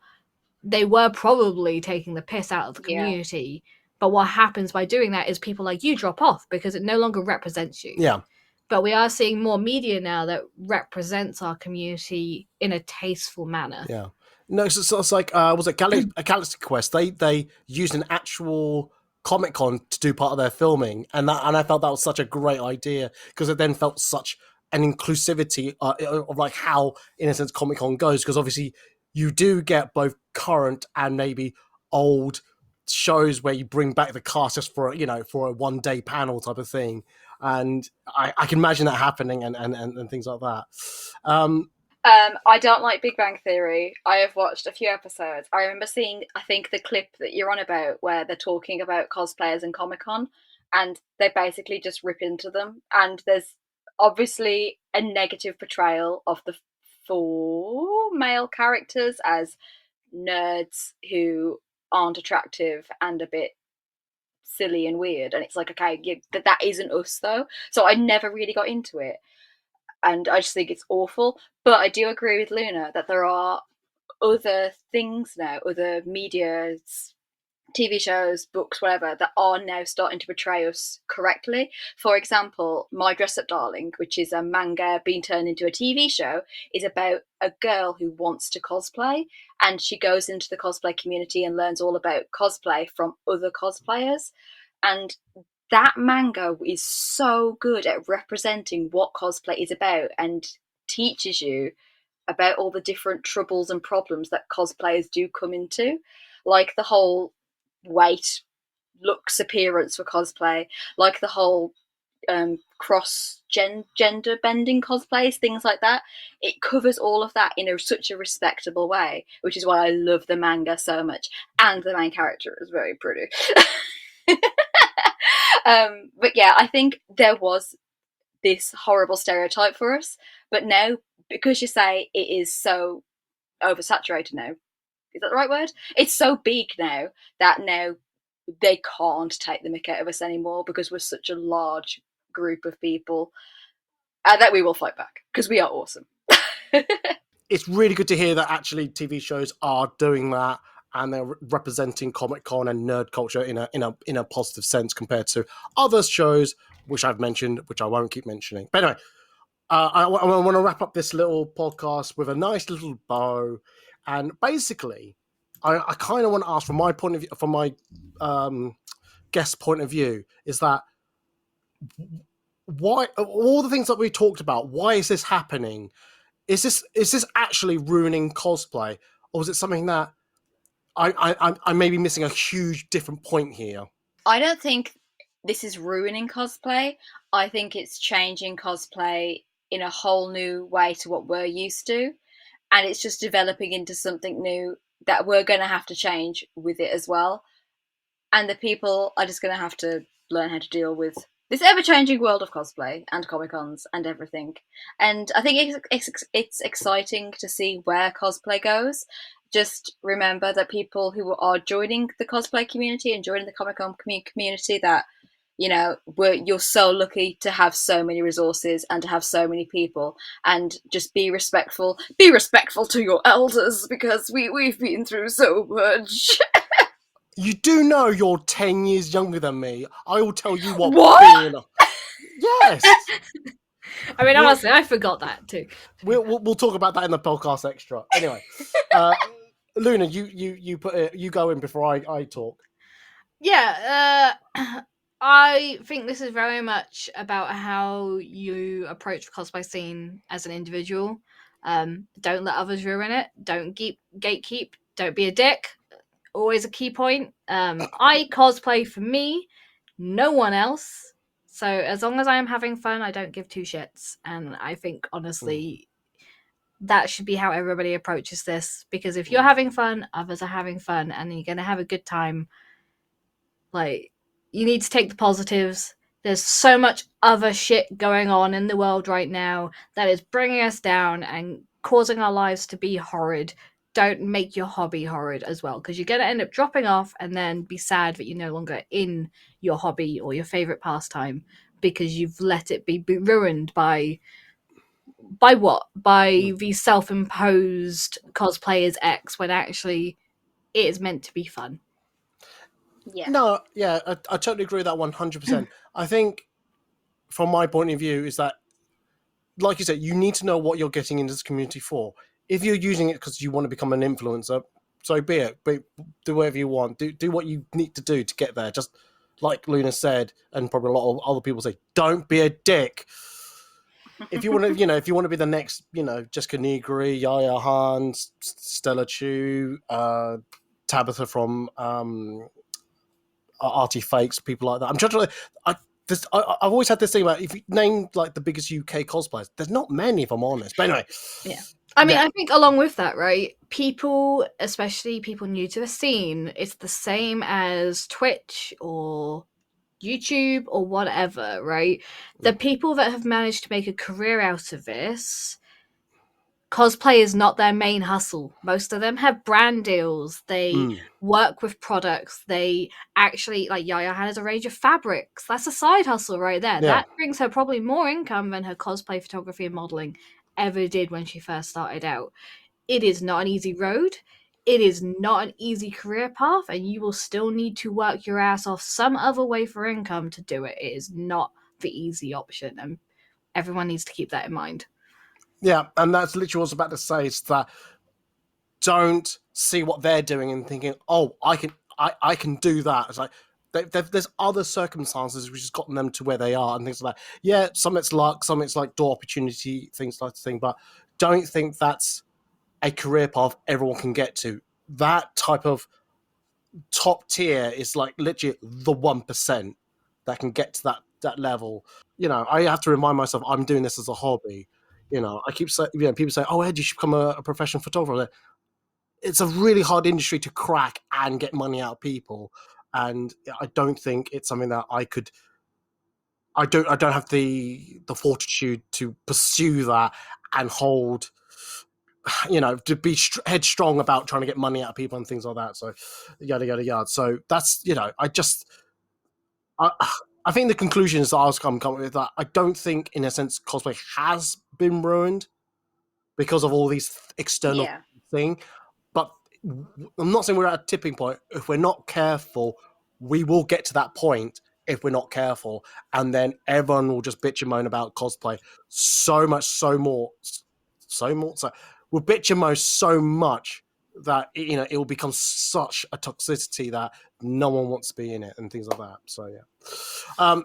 they were probably taking the piss out of the community. But what happens by doing that is people like you drop off because it no longer represents you. Yeah. But we are seeing more media now that represents our community in a tasteful manner. Yeah. No, so it's like, was it Galaxy Quest? They used an actual Comic-Con to do part of their filming, and I felt that was such a great idea, because it then felt such an inclusivity of like how, in a sense, Comic-Con goes, because obviously you do get both current and maybe old shows where you bring back the cast just for a one-day panel type of thing, and I can imagine that happening and things like that. I don't like Big Bang Theory. I have watched a few episodes. I remember seeing, I think, the clip that you're on about where they're talking about cosplayers and Comic-Con, and they basically just rip into them. And there's obviously a negative portrayal of the 4 male characters as nerds who aren't attractive and a bit silly and weird. And it's like, okay, that isn't us though. So I never really got into it. And I just think it's awful. But I do agree with Luna that there are other things now, other medias, TV shows, books, whatever, that are now starting to portray us correctly. For example, My Dress Up Darling, which is a manga being turned into a TV show, is about a girl who wants to cosplay, and she goes into the cosplay community and learns all about cosplay from other cosplayers. And that manga is so good at representing what cosplay is about and teaches you about all the different troubles and problems that cosplayers do come into, like the whole weight, looks, appearance for cosplay, like the whole cross gender bending cosplays, things like that. It covers all of that in such a respectable way, which is why I love the manga so much. And the main character is very pretty. But yeah, I think there was this horrible stereotype for us, but now, because you say it is so oversaturated now, is that the right word? It's so big now that now they can't take the mick out of us anymore, because we're such a large group of people that we will fight back, because we are awesome. It's really good to hear that actually TV shows are doing that and they're representing Comic Con and nerd culture in a positive sense compared to other shows which I've mentioned, which I won't keep mentioning. But anyway, I want to wrap up this little podcast with a nice little bow, and basically, I kind of want to ask from my point of view, from my guest point of view, is that why all the things that we talked about? Why is this happening? Is this actually ruining cosplay, or is it something that I may be missing a huge different point here? I don't think this is ruining cosplay. I think it's changing cosplay in a whole new way to what we're used to. And it's just developing into something new that we're going to have to change with it as well. And the people are just going to have to learn how to deal with this ever-changing world of cosplay and Comic-Cons and everything. And I think it's exciting to see where cosplay goes. Just remember that people who are joining the cosplay community and joining the Comic-Con community, that, you know, you're so lucky to have so many resources and to have so many people, and just be respectful to your elders, because we've been through so much. You do know you're 10 years younger than me. I will tell you what. Yes. I mean, honestly, I forgot that too. We'll talk about that in the podcast extra. Anyway, Luna, you go in before I talk. Yeah, I think this is very much about how you approach the cosplay scene as an individual. Don't let others ruin it. Don't gatekeep. Don't be a dick. Always a key point. I cosplay for me, no one else. So as long as I am having fun, I don't give two shits. And I think, honestly, that should be how everybody approaches this. Because if you're having fun, others are having fun, and you're going to have a good time. Like, you need to take the positives. There's so much other shit going on in the world right now that is bringing us down and causing our lives to be horrid. Don't make your hobby horrid as well, because you're going to end up dropping off and then be sad that you're no longer in your hobby or your favorite pastime because you've let it be ruined by what? By the self-imposed cosplayers X, when actually it is meant to be fun. Yeah. No, yeah, I totally agree with that 100%. I think, from my point of view, is that, like you said, you need to know what you're getting into this community for. If you're using it because you want to become an influencer, so be it. Do whatever you want. Do what you need to do to get there. Just like Luna said, and probably a lot of other people say, don't be a dick. If you want to, if you want to be the next, Jessica Negri, Yaya Han, Stella Chu, Tabitha from Artie Fakes, people like that. I'm trying to. I've always had this thing about, if you name like the biggest UK cosplayers, there's not many, if I'm honest. But anyway, yeah. I mean, I think along with that, right, people, especially people new to the scene, it's the same as Twitch or YouTube or whatever, right? The people that have managed to make a career out of this, cosplay is not their main hustle. Most of them have brand deals. They work with products. They actually, like Yaya has a range of fabrics. That's a side hustle right there. Yeah. That brings her probably more income than her cosplay photography and modeling ever did when she first started out. It is not an easy road. It is not an easy career path, and you will still need to work your ass off some other way for income to do it. It is not the easy option, and everyone needs to keep that in mind. Yeah, and that's literally what I was about to say, is that don't see what they're doing and thinking, oh, I can do that. It's like, there's other circumstances which has gotten them to where they are and things like that. Yeah, some it's luck, some it's like door opportunity, things like that thing, but don't think that's a career path everyone can get to. That type of top tier is like literally the 1% that can get to that level. I have to remind myself I'm doing this as a hobby. I keep saying, people say, oh, Ed, you should become a professional photographer. It's a really hard industry to crack and get money out of people. And I don't think it's something that I don't have the fortitude to pursue that and hold, to be headstrong about trying to get money out of people and things like that. So yada, yada, yada. So that's, I think the conclusion is that I was coming with that. I don't think, in a sense, cosplay has been ruined because of all these external things. But I'm not saying we're at a tipping point. If we're not careful, we will get to that point if we're not careful, and then everyone will just bitch and moan about cosplay so we'll bitch and moan so much that it will become such a toxicity that no one wants to be in it and things like that. So yeah.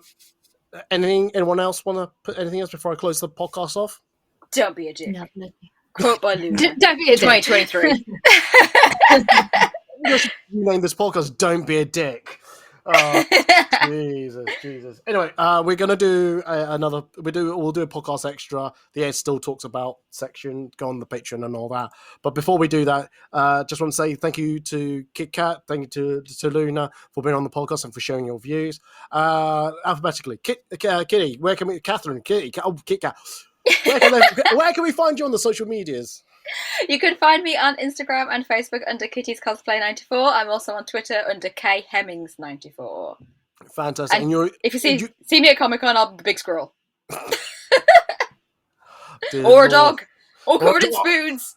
Anyone else want to put anything else before I close the podcast off? Don't be a dick. No. Quote by Luna. Don't be a dick. 2023. You name this podcast "Don't Be a Dick." Oh, Jesus. Anyway, we're gonna do we'll do a podcast extra. The Ed Still Talks About section. Go on the Patreon and all that. But before we do that, just want to say thank you to Kit Kat, thank you to Luna for being on the podcast and for sharing your views. Alphabetically, Kitty, where can we? Catherine, Kitty, Kit Kat. Where can we find you on the social medias? You can find me on Instagram and Facebook under Kitty's Cosplay 94. I'm also on Twitter under K Hemmings 94. Fantastic. And if you see me at Comic-Con, I'll be the big squirrel. Dear or Lord. a dog. Or covered Or a in dog. spoons.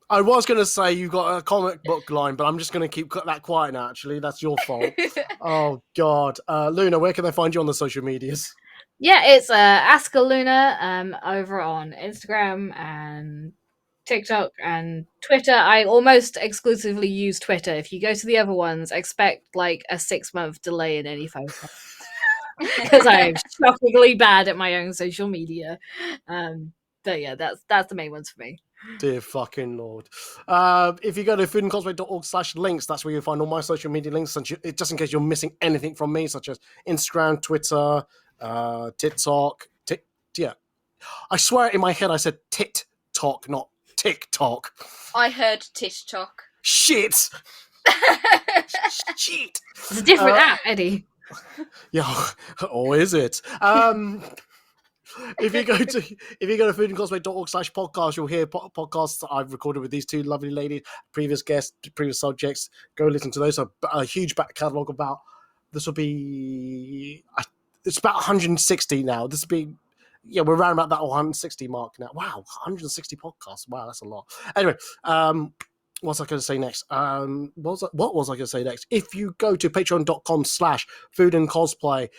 I was going to say you got a comic book line, but I'm just going to keep that quiet now, actually. That's your fault. Oh, God. Luna, where can they find you on the social medias? Yeah, it's Ask a Luna over on Instagram and TikTok and Twitter. I almost exclusively use Twitter. If you go to the other ones, expect like a 6-month delay in any photo. Because I am shockingly bad at my own social media. But yeah, that's the main ones for me. Dear fucking Lord. If you go to foodandcosplay.org/links, that's where you'll find all my social media links, and just in case you're missing anything from me, such as Instagram, Twitter, TikTok. Yeah. I swear in my head I said TikTok, not TikTok. I heard TikTok. Shit! Shit! It's a different app, Eddie. Yeah, or is it? If you go to foodandcosplay.org/podcast, you'll hear podcasts that I've recorded with these two lovely ladies, previous guests, previous subjects. Go listen to those. A huge back catalogue about. This will be. It's about 160 now. This will be. Yeah, we're around about that 160 mark now. Wow, 160 podcasts. Wow, that's a lot. Anyway, what was I going to say next? What was I going to say next? If you go to patreon.com/foodandcosplay,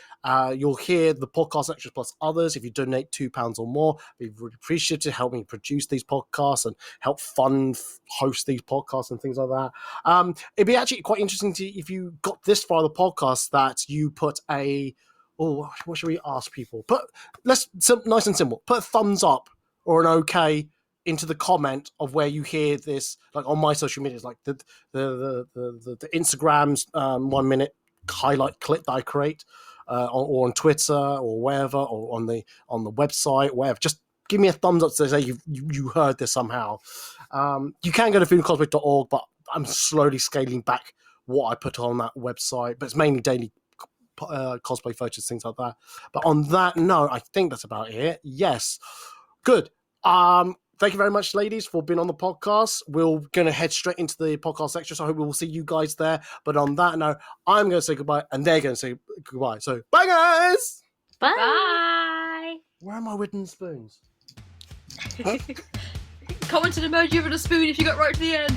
you'll hear the podcast extras plus others. If you donate £2 or more, we'd really appreciate it to help me produce these podcasts and help host these podcasts and things like that. It'd be actually quite interesting if you got this far the podcast that you put what should we ask people? Nice and simple. Put a thumbs up or an okay into the comment of where you hear this, like on my social medias, like the Instagram's 1 minute highlight clip that I create, or on Twitter or wherever, or on the website, wherever. Just give me a thumbs up to say you heard this somehow. You can go to foodandcosplay.org, but I'm slowly scaling back what I put on that website. But it's mainly daily cosplay photos, things like that. But on that note, I think that's about it. Yes, good. Thank you very much, ladies, for being on the podcast. We're going to head straight into the podcast section, so I hope we will see you guys there. But on that note, I'm going to say goodbye, and they're going to say goodbye. So, bye, guys! Bye. Bye. Where are my wooden spoons? Comment an emoji of a spoon if you got right to the end.